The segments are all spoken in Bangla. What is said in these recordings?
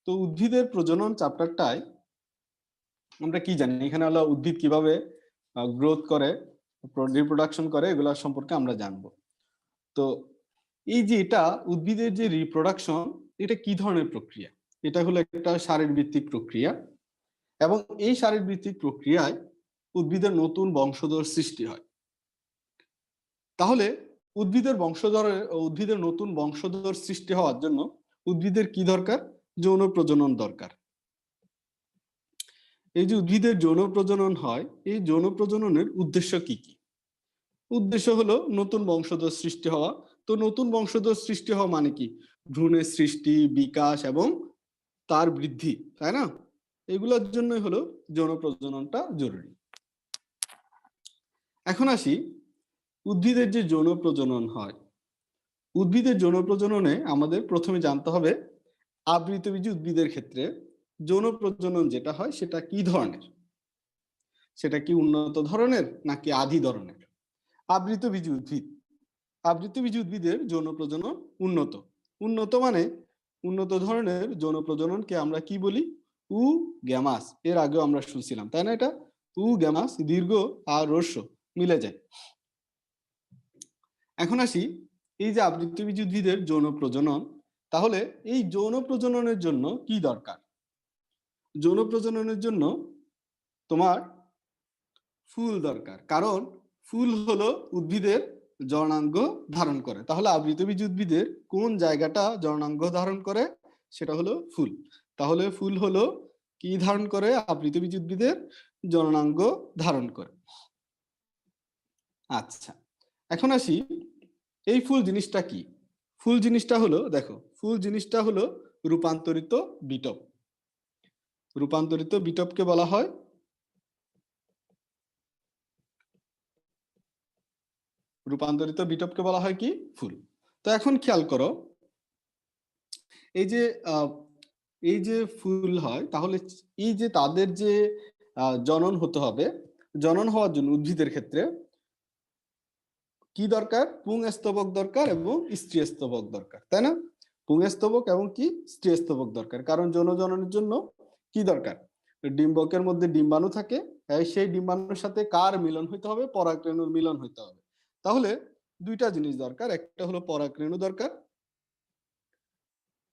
তো উদ্ভিদের প্রজনন চ্যাপ্টারটায় আমরা কি জানি, এখানে হলো উদ্ভিদ কিভাবে গ্রোথ করে, রিপ্রোডাকশন করে, এগুলা সম্পর্কে আমরা জানবো। তো এই যে এটা উদ্ভিদের যে রিপ্রোডাকশন, এটা কি ধরনের প্রক্রিয়া? এটা হলো একটা শারীরবৃত্তিক প্রক্রিয়া, এবং এই শারীরবৃত্তিক প্রক্রিয়ায় উদ্ভিদের নতুন বংশধর সৃষ্টি হয়। তাহলে উদ্ভিদের নতুন বংশধর সৃষ্টি হওয়ার জন্য উদ্ভিদের কি দরকার? যৌন প্রজনন দরকার। এই যে উদ্ভিদের যৌন প্রজনন হয়, এই যৌন প্রজননের উদ্দেশ্য কি কি? উদ্দেশ্য হলো নতুন বংশধর সৃষ্টি হওয়া। তো নতুন বংশধর সৃষ্টি হওয়া মানে কি? ভ্রূণের সৃষ্টি, বিকাশ এবং তার বৃদ্ধি, তাই না? এগুলোর জন্যই হলো যৌন প্রজননটা জরুরি। এখন আসি উদ্ভিদের যে যৌন প্রজনন হয়, উদ্ভিদের যৌন প্রজননে আমাদের প্রথমে জানতে হবে আবৃতবীজী উদ্ভিদের ক্ষেত্রে যৌন প্রজনন যেটা হয় সেটা কি ধরনের? সেটা কি উন্নত ধরনের নাকি আদি ধরনের? আবৃতবীজী উদ্ভিদের যৌন প্রজনন উন্নত। উন্নত মানে উন্নত ধরনের যৌন প্রজননকে আমরা কি বলি? গ্যামাস। এর আগেও আমরা শুনছিলাম, তাই না? এটা গ্যামাস, দীর্ঘ আর হ্রস্ব মিলে যায়। এখন আসি এই যে আবৃতবীজী উদ্ভিদের যৌন প্রজনন, তাহলে এই যৌন প্রজননের জন্য কি দরকার? যৌন প্রজননের জন্য তোমার ফুল দরকার, কারণ ফুল হলো উদ্ভিদের জননাঙ্গ ধারণ করে। তাহলে আবৃতবীজী উদ্ভিদের কোন জায়গাটা জননাঙ্গ ধারণ করে? সেটা হলো ফুল। তাহলে ফুল হলো কি ধারণ করে? আবৃতবীজী উদ্ভিদের জননাঙ্গ ধারণ করে। আচ্ছা, এখন আসি এই ফুল জিনিসটা কি? ফুল জিনিসটা হলো, দেখো, ফুল জিনিসটা হলো রূপান্তরিত বিটপ। রূপান্তরিত বিটপকে বলা হয় কি? ফুল। তো এখন খেয়াল করো, এই যে ফুল হয়, তাহলে এই যে তাদের যে জনন হতে হবে, জনন হওয়ার জন্য উদ্ভিদের ক্ষেত্রে কি দরকার? পুংস্তবক দরকার এবং স্ত্রীস্তবক দরকার, তাই না? পুংস্তবক এবং কি স্ত্রীস্তবক দরকার, কারণ যৌন জননের জন্য কি দরকার? ডিম্বকের মধ্যে ডিম্বাণু থাকে, সেই ডিম্বাণুর সাথে কার মিলন হইতে হবে? পরাগরেণুর মিলন হইতে হবে। তাহলে দুইটা জিনিস দরকার, একটা হলো পরাগরেণু দরকার,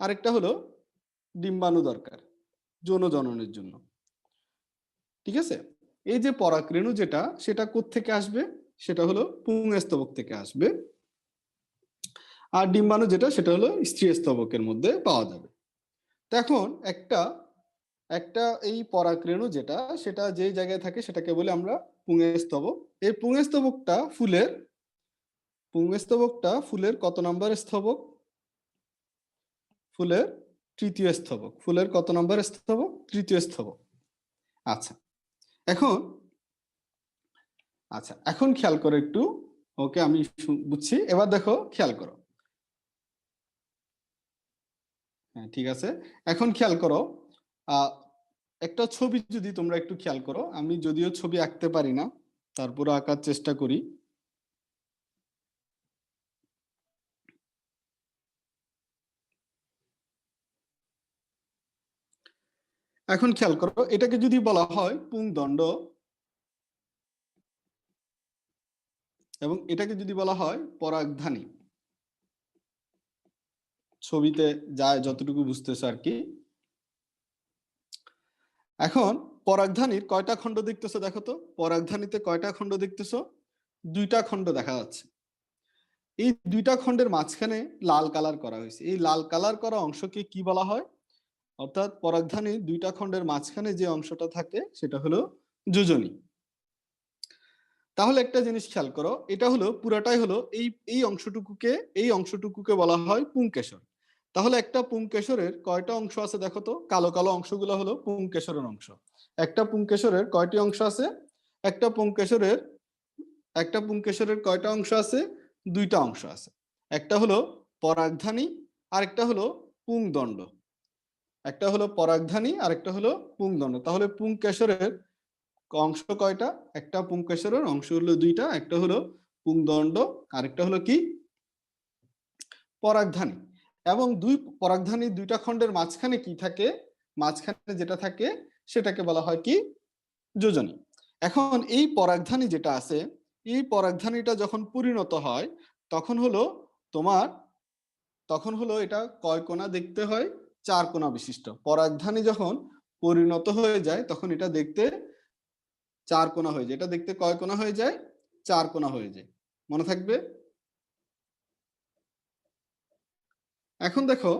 আরেকটা হলো ডিম্বাণু দরকার যৌন জননের জন্য। ঠিক আছে? এই যে পরাগরেণু যেটা, সেটা কোত্থেকে আসবে? সেটা হলো পুংস্তবক থেকে আসবে, আর ডিম্বাণু যেটা, সেটা হলো স্ত্রীস্তবকের মধ্যে পাওয়া যাবে। তো এখন একটা এই পরাগরেণু যেটা, সেটা যে জায়গায় থাকে সেটাকে বলে আমরা পুংস্তবক। এই পুংস্তবকটা ফুলের কত নম্বর স্তবক? ফুলের তৃতীয় স্তবক। ফুলের কত নম্বর স্তবক? তৃতীয় স্তবক। আচ্ছা, এখন খেয়াল করো একটু। ওকে, আমি বুঝছি, এবার দেখো, খেয়াল করো। হ্যাঁ, ঠিক আছে। এখন খেয়াল করো, একটা ছবি যদি তোমরা একটু খেয়াল করো, আমি যদিও ছবি আঁকতে পারি না, তারপরে আঁকার চেষ্টা করি। এখন খেয়াল করো, এটাকে যদি বলা হয় পুংদণ্ড, এবং এটাকে যদি বলা হয় পরাগধানী, ছবিতে যায় যতটুকু বুঝতেছো আর কি। এখন পরাগধানীর কয়টা খণ্ড দেখতেছো? দেখো তো, পরাগধানীতে কয়টা খণ্ড দেখতেছো? দুইটা খণ্ড দেখা যাচ্ছে। এই দুইটা খণ্ডের মাঝখানে লাল কালার করা হয়েছে। এই লাল কালার করা অংশকে কি বলা হয়? অর্থাৎ পরাগধানীর দুইটা খণ্ডের মাঝখানে যে অংশটা থাকে সেটা হলো যোজনী। তাহলে একটা জিনিস খেয়াল করো, এটা হলো পুরাটাই হলো এই অংশটুকুকে বলা হয় পুংকেশর। তাহলে একটা পুংকেশরের কয়টা অংশ আছে? দেখো তো, কালো কালো অংশগুলো হলো পুংকেশরের অংশ। একটা পুংকেশরের কয়টি অংশ আছে? একটা পুংকেশরের কয়টা অংশ আছে? দুইটা অংশ আছে। একটা হলো পরাগধানী, আরেকটা হলো পুংদণ্ড। একটা হলো পরাগধানী, আরেকটা হলো পুংদণ্ড। তাহলে পুংকেশরের অংশ কয়টা? একটা পুংকেশরের অংশ হলো দুইটা, একটা হলো পুংদণ্ড, আরেকটা হলো কি? পরাগধানী। এবং দুই পরাগধানী দুইটা খণ্ডের মাঝখানে কি থাকে, মাঝখানে যেটা থাকে সেটাকে বলা হয় কি, যোজনী। এখন এই পরাগধানী যেটা আছে, এই পরাগধানীটা যখন পরিণত হয় তখন হলো তোমার, তখন হলো এটা কয় কোণা দেখতে হয়, 4 কোণা বিশিষ্ট। পরাগধানী যখন পরিণত হয়ে যায় তখন এটা দেখতে 4 কোণা হয়ে যায়। এটা দেখতে কয় কোণা হয়ে যায়, 4 কোণা হয়ে যায়, মনে থাকবে। এখন দেখো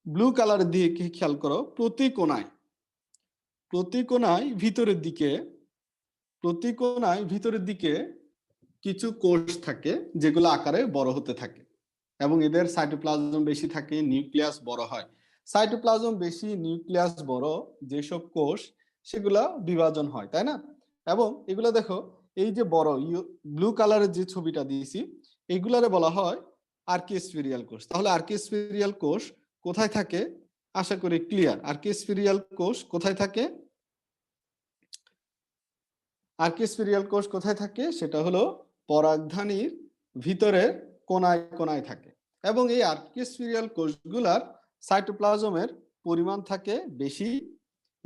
ব্লু কালারের দিকে খেয়াল করো, প্রতি কোণায় ভিতরের দিকে, প্রতি কোণায় ভিতরের দিকে কিছু কোষ থাকে যেগুলো আকারে বড় হতে থাকে এবং এদের সাইটোপ্লাজম বেশি থাকে, নিউক্লিয়াস বড় হয়। সাইটোপ্লাজম বেশি, নিউক্লিয়াস বড় যেসব কোষ সেগুলা বিভাজন হয়, তাই না? এবং এগুলা দেখো, এই যে বড় ব্লু কালারের যে ছবিটা দিয়েছি এইগুলারে বলা হয় আর্কিস্ফেরিয়াল কোষ। তাহলে আর্কিস্ফেরিয়াল কোষ কোথায় থাকে, আশা করি ক্লিয়ার। আর্কিস্ফেরিয়াল কোষ কোথায় থাকে, আর্কিস্ফেরিয়াল কোষ কোথায় থাকে, সেটা হলো পরাগধানীর ভিতরের কোনায় কোনায় থাকে। এবং এই আর্কিস্ফেরিয়াল কোষগুলার সাইটোপ্লাজমের পরিমাণ থাকে বেশি।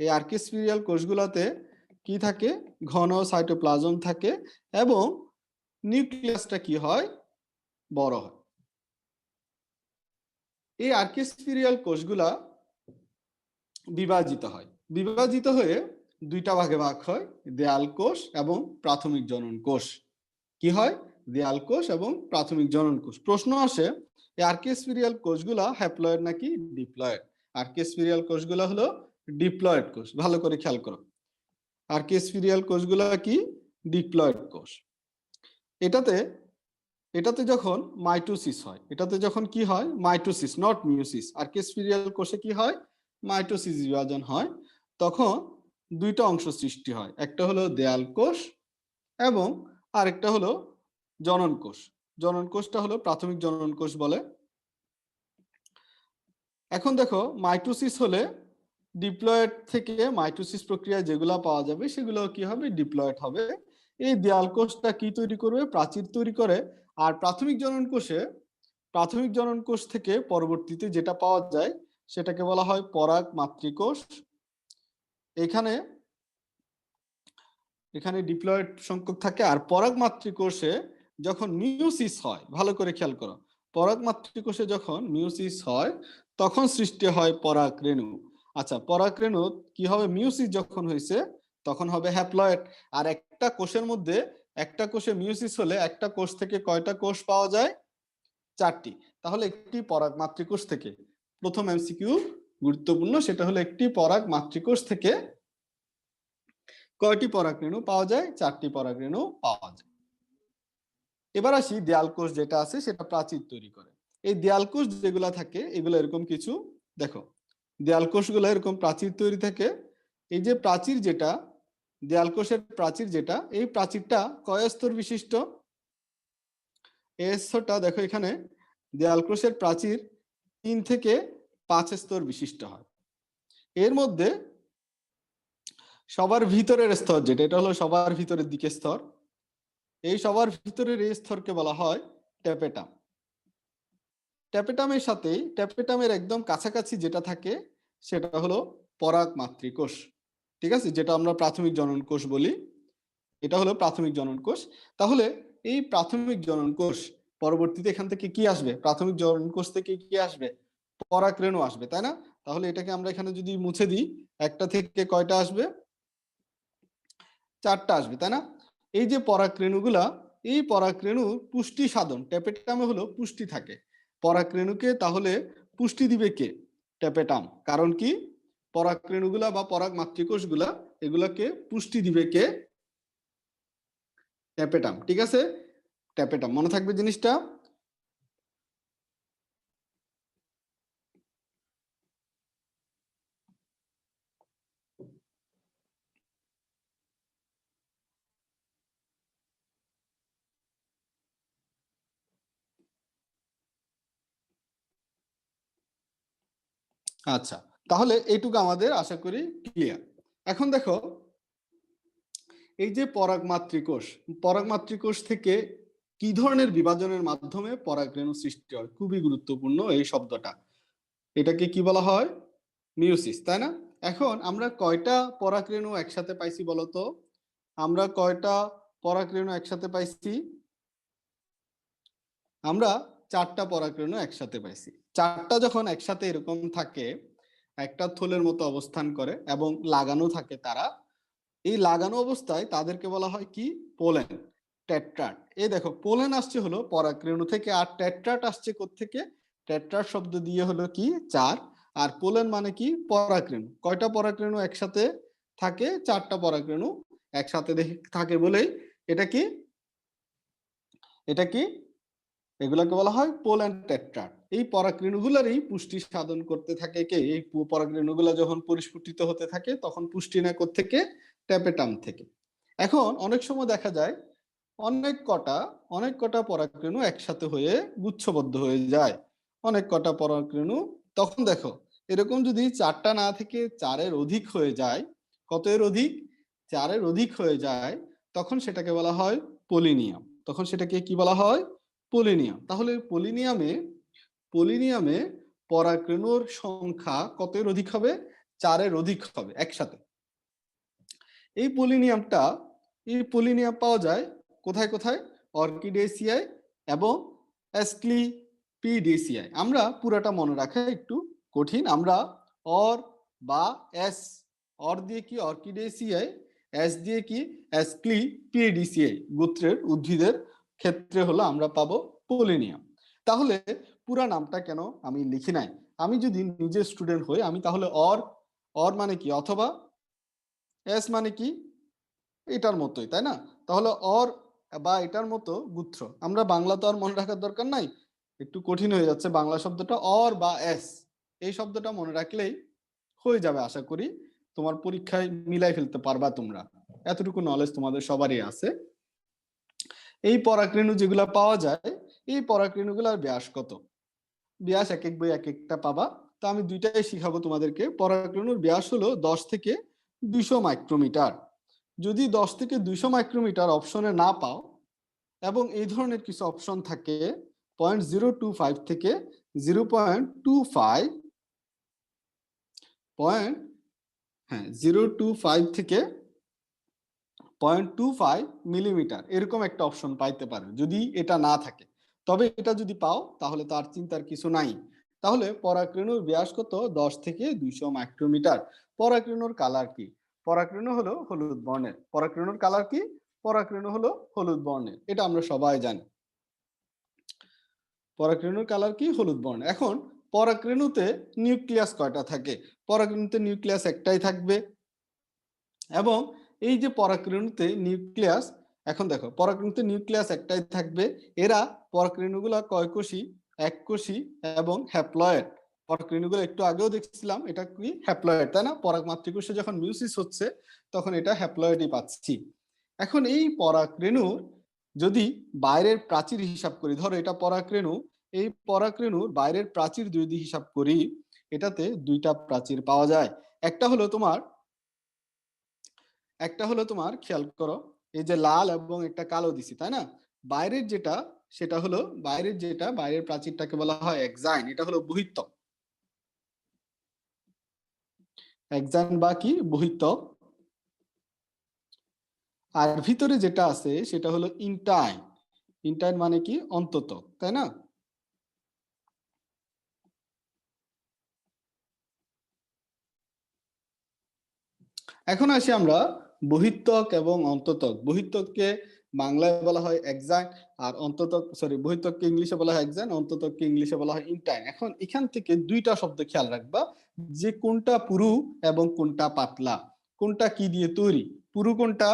এই আর্কিস্ফেরিয়াল কোষগুলোতে কি থাকে, ঘন সাইটোপ্লাজম থাকে এবং নিউক্লিয়াসটা কি হয়, বড় হয়। এই আর্কিস্ফেরিয়াল কোষগুলা বিভাজিত হয়, বিভাজিত হয়ে দুইটা ভাগে ভাগ হয়, দেয়াল কোষ এবং প্রাথমিক জনন কোষ। কি হয়, দেয়াল কোষ এবং প্রাথমিক জনন কোষ। প্রশ্ন আসে এই আর্কিস্ফেরিয়াল কোষগুলা হ্যাপ্লয়েড নাকি ডিপ্লয়েড। আর্কিস্ফেরিয়াল কোষগুলা হলো ডিপ্লয়েড কোষ, ভালো করে খেয়াল করো। আর্কিস্ফেরিয়াল কোষগুলা কি, ডিপ্লয়েড কোষ। এটাতে যখন মাইটোসিস হয়, এটাতে যখন কি হয়, মাইটোসিস নট মিওসিস। আর্কিস্ফেরিয়াল কোষে কি হয়, মাইটোসিস বিভাজন হয়, তখন দুইটা অংশ সৃষ্টি হয়, একটা হলো দেয়াল কোষ এবং আরেকটা হলো জনন কোষ। জনন কোষটা হলো প্রাথমিক জনন কোষ বলে। এখন দেখো মাইটোসিস হলে ডিপ্লয়েড থেকে মাইটোসিস প্রক্রিয়া যেগুলো পাওয়া যাবে সেগুলো কি হবে, ডিপ্লয়েড হবে। এই দেয়াল কোষটা কি তৈরি করবে, প্রাচীর তৈরি করে। আর প্রাথমিক জনন কোষ থেকে পরবর্তীতে যেটা পাওয়া যায় সেটাকে বলা হয় পরাগ মাতৃকোষ। এখানে ডিপ্লয়েড সংখ্যক থাকে। আর পরাগ মাতৃকোষে যখন মিওসিস হয়, ভালো করে খেয়াল করো, পরাগ মাতৃকোষে যখন মিওসিস হয় তখন সৃষ্টি হয় পরাগ রেণু। আচ্ছা, পরাগ রেণু কি হবে, মিওসিস যখন হয়েছে তখন হবে হ্যাপ্লয়েড। আর একটা কোষের মধ্যে, একটা কোষে মিওসিস হলে একটা কোষ থেকে কয়টা কোষ পাওয়া যায়, 4টি। তাহলে একটি পরাগ মাতৃকোষ থেকে, প্রথম এমসিকিউ গুরুত্বপূর্ণ, সেটা হলো একটি পরাগ মাতৃকোষ থেকে কয়টি পরাগরেণু পাওয়া যায়, 4টি পরাগরেণু পাওয়া যায়। এবার আসি দেয়াল কোষ যেটা আছে সেটা প্রাচীর তৈরি করে। এই দেয়াল কোষ যেগুলা থাকে এগুলো এরকম কিছু, দেখো দেয়াল কোষগুলো এরকম প্রাচীর তৈরি থাকে। এই যে প্রাচীর যেটা, দেয়াল কোষের প্রাচীর যেটা, এই প্রাচীরটা কয় স্তর বিশিষ্ট, এই স্তরটা দেখো এখানে দেয়াল কোষের প্রাচীর 3 থেকে 5 স্তর বিশিষ্ট হয়। এর মধ্যে সবার ভিতরের স্তর যেটা, এটা হলো সবার ভিতরের দিকে স্তর। এই সবার ভিতরের এই স্তরকে বলা হয় ট্যাপেটাম। ট্যাপেটামের সাথেই, ট্যাপেটামের একদম কাছাকাছি যেটা থাকে সেটা হলো পরাগ মাতৃকোষ। ঠিক আছে, যেটা আমরা প্রাথমিক জনন কোষ বলি, এটা হলো প্রাথমিক জনন কোষ। তাহলে এই প্রাথমিক জনন কোষ পরবর্তীতে এখান থেকে কি আসবে, প্রাথমিক জনন কোষ থেকে কি আসবে, পরাগরেণু আসবে, তাই না? তাহলে এটাকে আমরা এখানে যদি মুছে দিই, একটা থেকে কয়টা আসবে, 4টা আসবে, তাই না? এই যে পরাগরেণুগুলা, এই পরাগরেণু পুষ্টি সাধন, ট্যাপেটামে হলো পুষ্টি থাকে। পরাগরেণুকে তাহলে পুষ্টি দিবে কে, ট্যাপেটাম। কারণ কি, পরাগরেণুগুলা বা পরাগ মাতৃকোষগুলা এগুলাকে পুষ্টি দিবে কে, ট্যাপেটাম। ঠিক আছে, ট্যাপেটাম, মনে থাকবে জিনিসটা। আচ্ছা, তাহলে এইটুকু আমাদের আশা করি ক্লিয়ার। এখন দেখো এই যে পরাগ মাতৃকোষ, পরাগ মাতৃকোষ থেকে কি ধরনের বিভাজনের মাধ্যমে পরাগরেণু সৃষ্টি হয়? খুবই গুরুত্বপূর্ণ এই শব্দটা। এটাকে কি বলা হয়? মিওসিস, তাই না? এখন আমরা কয়টা পরাগরেণু একসাথে পাইছি বলতো? আমরা কয়টা পরাগরেণু একসাথে পাইছি? আমরা 4টা পরাগরেণু একসাথে পাইছি। 4টা যখন একসাথে এরকম থাকে, একটা থলের মতো অবস্থান করে এবং লাগানো থাকে তারা, এই লাগানো অবস্থায় তাদেরকে বলা হয় কি? পোলেন, টেট্রাট। এই দেখো, পোলেন আসছে হলো পরাগরেণু থেকে, আর টেট্রাট আসছে কোত্থেকে? টেট্রাট শব্দ দিয়ে হলো কি? 4। আর পোলেন মানে কি? পরাগরেণু। কয়টা পরাগরেণু একসাথে থাকে? 4টা পরাগরেণু একসাথে থাকে বলেই এটা কি? এটা কি? এগুলোকে বলা হয় পোলেন টেট্রাট। এই পরাগরেণুগুলোরই পুষ্টি সাধন করতে থাকে কে? এই পরাগরেণুগুলো যখন পরিস্ফুটিত হতে থাকে তখন পুষ্টি নেয় কোত্থেকে? ট্যাপেটাম থেকে। এখন অনেক সময় দেখা যায় অনেক কটা পরাগরেণু একসাথে হয়ে গুচ্ছবদ্ধ হয়ে যায়, অনেক কটা পরাগরেণু। তখন দেখো, এরকম যদি 4টা না থেকে 4-এর অধিক হয়ে যায়, কত এর অধিক? 4-এর অধিক হয়ে যায়, তখন সেটাকে বলা হয় পলিনিয়াম। তখন সেটাকে কি বলা হয়? পলিনিয়াম। তাহলে পলিনিয়ামে পরাগরেণুর সংখ্যা কত এর অধিক হবে? 4-এর অধিক হবে একসাথে। এই পলিনিয়াম পাওয়া যায় কোথায় কোথায়? অর্কিডেসিয়ায় এবং অ্যাসক্লিপিডেসিয়ায়। আমরা পুরাটা মনে রাখা একটু কঠিন। আমরা অর বা এস, অর দিয়ে কি? অর্কিডেসিয়ায়, এস দিয়ে কি? অ্যাসক্লিপিডেসিয়ায় গোত্রের উদ্ভিদের ক্ষেত্রে হলো আমরা পাবো পলিনিয়াম। তাহলে পুরা নামটা কেন আমি লিখি নাই? আমি যদি নিজে স্টুডেন্ট হই, আমি তাহলে অর মানে কি? অথবা এস মানে কি? এটার মতোই, তাই না? তাহলে অর বা এটার মতো গুচ্ছ। আমরা বাংলা তো আর মনে রাখার দরকার নাই, একটু কঠিন হয়ে যাচ্ছে বাংলা শব্দটা। অর বা এস, এই শব্দটা মনে রাখলেই হয়ে যাবে আশা করি। তোমার পরীক্ষায় মিলাই ফেলতে পারবা তোমরা, এতটুকু নলেজ তোমাদের সবারই আছে। এই পরাগরেণু যেগুলা পাওয়া যায়, এই পরাগরেণুগুলার ব্যাস কত? ব্যাস এক এক বই এক একটা পাবা। তো আমি দুইটাই শিখাবো তোমাদেরকে। পরাগরেণুর ব্যাস হলো 10 থেকে 200 মাইক্রোমিটার। যদি 10 থেকে 200 মাইক্রোমিটার অপশনে না পাও, এবং এই ধরনের কিছু অপশন থাকে 0.025 থেকে 0.25, 0.25 থেকে 0.25 মিলিমিটার, এরকম একটা অপশন পাইতে পারো যদি এটা না থাকে। তবে এটা যদি পাও তাহলে তার চিন্তার কিছু নাই। তাহলে পরাগরেণুর ব্যাস কত? 10 থেকে 200 মাইক্রোমিটার। পরাগরেণুর কালার কি? পরাগরেণু হলো হলুদ বর্ণের। পরাগরেণুর কালার কি? পরাগরেণু হলো হলুদ বর্ণের, এটা আমরা সবাই জানি। পরাগরেণুর কালার কি? হলুদ বর্ণ। এখন পরাগরেণুতে নিউক্লিয়াস কয়টা থাকে? পরাগরেণুতে নিউক্লিয়াস একটাই থাকবে। এবং এই যে পরাগরেণুতে নিউক্লিয়াস, এখন দেখো, পরাগরেণুতে নিউক্লিয়াস একটাই থাকবে। এরা পরাগরেণুগুলা কয় কোষী? এক কোষী এবং হ্যাপ্লয়েড। পরাগরেণুগুলো একটু আগেও দেখছিলাম, এটা কি? হ্যাপ্লয়েড, তাই না? পরাগ মাতৃকোষে যখন মিউসিস হচ্ছে তখন এটা হ্যাপ্লয়েডই পাচ্ছি। এখন এই পরাগরেণুর যদি বাইরের প্রাচীর হিসাব করি, ধরো এটা পরাগরেণু, এই পরাগরেণুর বাইরের প্রাচীর যদি হিসাব করি, এটাতে দুইটা প্রাচীর পাওয়া যায়। একটা হলো তোমার খেয়াল করো, এই যে লাল এবং একটা কালো দিছি, তাই না? বাইরের যেটা, সেটা হলো বাইরের প্রাচীরটাকে বলা হয় এক্সাইন। এটা হলো বহিঃত্বক, এক্সাইন বা কি? বহিঃত্বক। আর ভিতরে যেটা আছে সেটা হলো ইন্টাইন। ইন্টাইন মানে কি? অন্ততক, তাই না? এখন আসি আমরা বহিঃত্বক এবং অন্ততক। বহিঃত্বককে বাংলায় বলা হয় এক্সাইন, আর বহিঃত্বককে ইংলিশে বলা হয় এক্সাইন, অন্ততককে ইংলিশে বলা হয় ইন্টাইন। এখন এখান থেকে দুইটা শব্দ খেয়াল রাখবা, যে কোনটা পুরু এবং কোনটা পাতলা, কোনটা কি দিয়ে তৈরি। পুরু কোনটা?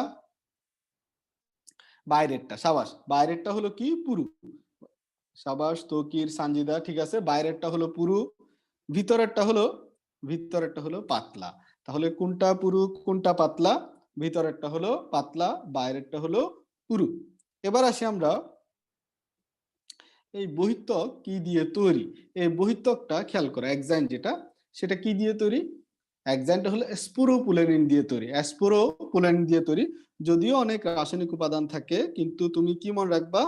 বাইরেরটা। সাবাস, বাইরেরটা হলো কি? পুরু। সাবাস তৌকির, সানজিদা, ঠিক আছে। বাইরেরটা হলো পুরু, ভিতরেরটা হলো পাতলা। তাহলে কোনটা পুরু কোনটা পাতলা? ভিতরেরটা হলো পাতলা, বাইরেরটা হলো পুরু। এবার আসি আমরা এই বহিঃত্বক কি দিয়ে তৈরি। এই বহিঃত্বকটা খেয়াল করো, এক্সাইন যেটা, সেটা কি দিয়ে তৈরি? এক্সাইনটা হলো স্পোরোপুলেনিন দিয়ে তৈরি, স্পোরোপুলেনিন দিয়ে তৈরি। যদিও অনেক রাসায়নিক উপাদান থাকে, কিন্তু তুমি কি মনে রাখবা?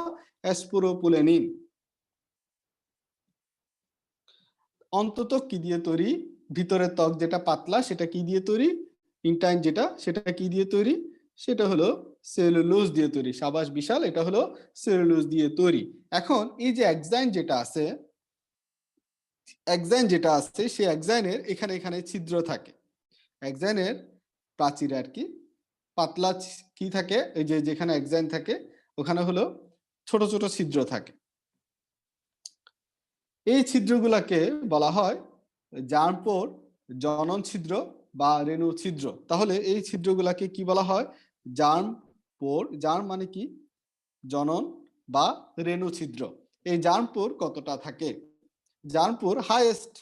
স্পোরোপুলেনিন। অন্তত কি দিয়ে তৈরি? ভিতরের ত্বক যেটা পাতলা সেটা কি দিয়ে তৈরি? ইন্টাইন যেটা, সেটা কি দিয়ে তৈরি? সেটা হলো সেলুলোজ দিয়ে তৈরি। সাবাস বিশাল, এটা হলো সেলুলোজ দিয়ে তৈরি। এখন এই যে এক্সাইন যেটা আছে, সেই এক্সাইনের এখানে এখানে ছিদ্র থাকে। এক্সাইনের প্রাচীর আর কি পাতলা কি থাকে, এই যে যেখানে এক্সাইন থাকে ওখানে হলো ছোট ছোট ছিদ্র থাকে। এই ছিদ্রগুলাকে বলা হয় জার্মপোর, জনন ছিদ্র বা রেণু ছিদ্র। তাহলে এই ছিদ্রগুলাকে কি বলা হয়? জার্মপোর। জার্ম মানে কি? জনন বা রেণু ছিদ্র। এই জার্মপোর কতটা থাকে? জার্মপোর হাইয়েস্ট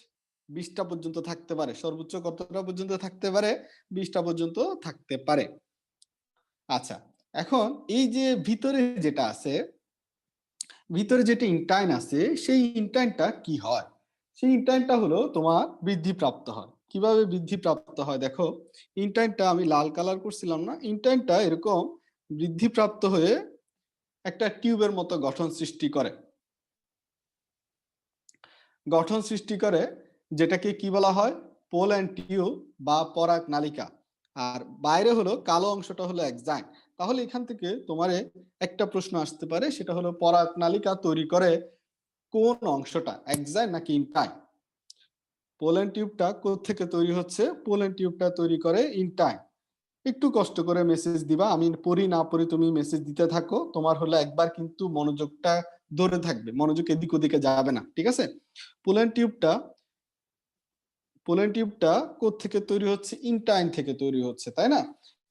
20টা পর্যন্ত থাকতে পারে। সর্বোচ্চ কতটা পর্যন্ত থাকতে পারে? 20টা পর্যন্ত থাকতে পারে। আচ্ছা, এখন এই যে ভিতরে যেটা আছে, ভিতরে যেটা ইন্টাইন আছে, সেই ইন্টাইনটা কি হয়? সেই ইন্টাইনটা হলো তোমার বৃদ্ধিপ্রাপ্ত হয়। কিভাবে বৃদ্ধিপ্রাপ্ত হয় দেখো, ইন্টাইনটা আমি লাল কালার করছিলাম না, ইন্টাইনটা এরকম বৃদ্ধিপ্রাপ্ত হয়ে একটা টিউবের মতো গঠন সৃষ্টি করে। গঠন সৃষ্টি করে যেটাকে কি বলা হয়? পোলেন টিউব বা পরাগ নালিকা। আর বাইরে হলো কালো অংশটা হলো এক্সাইন। তাহলে এখান থেকে তোমার একটা প্রশ্ন আসতে পারে, সেটা হলো পরাগ নালিকা তৈরি করে কোন অংশটা, এক্সাইন নাকি ইন্টাইন? পোলেন টিউবটা কোত্থেকে তৈরি হচ্ছে? পোলেন টিউবটা তৈরি করে ইন্টাইন। একটু কষ্ট করে মেসেজ দিবা, আমি পড়ি না পড়ি তুমি মেসেজ দিতে থাকো। তোমার হলো একবার কিন্তু মনোযোগটা ধরে থাকবে, মনোযোগ এদিক ওদিকে যাবে না, ঠিক আছে? পোলেন টিউবটা কোত্থেকে তৈরি হচ্ছে? ইন্টাইন থেকে তৈরি হচ্ছে, তাই না?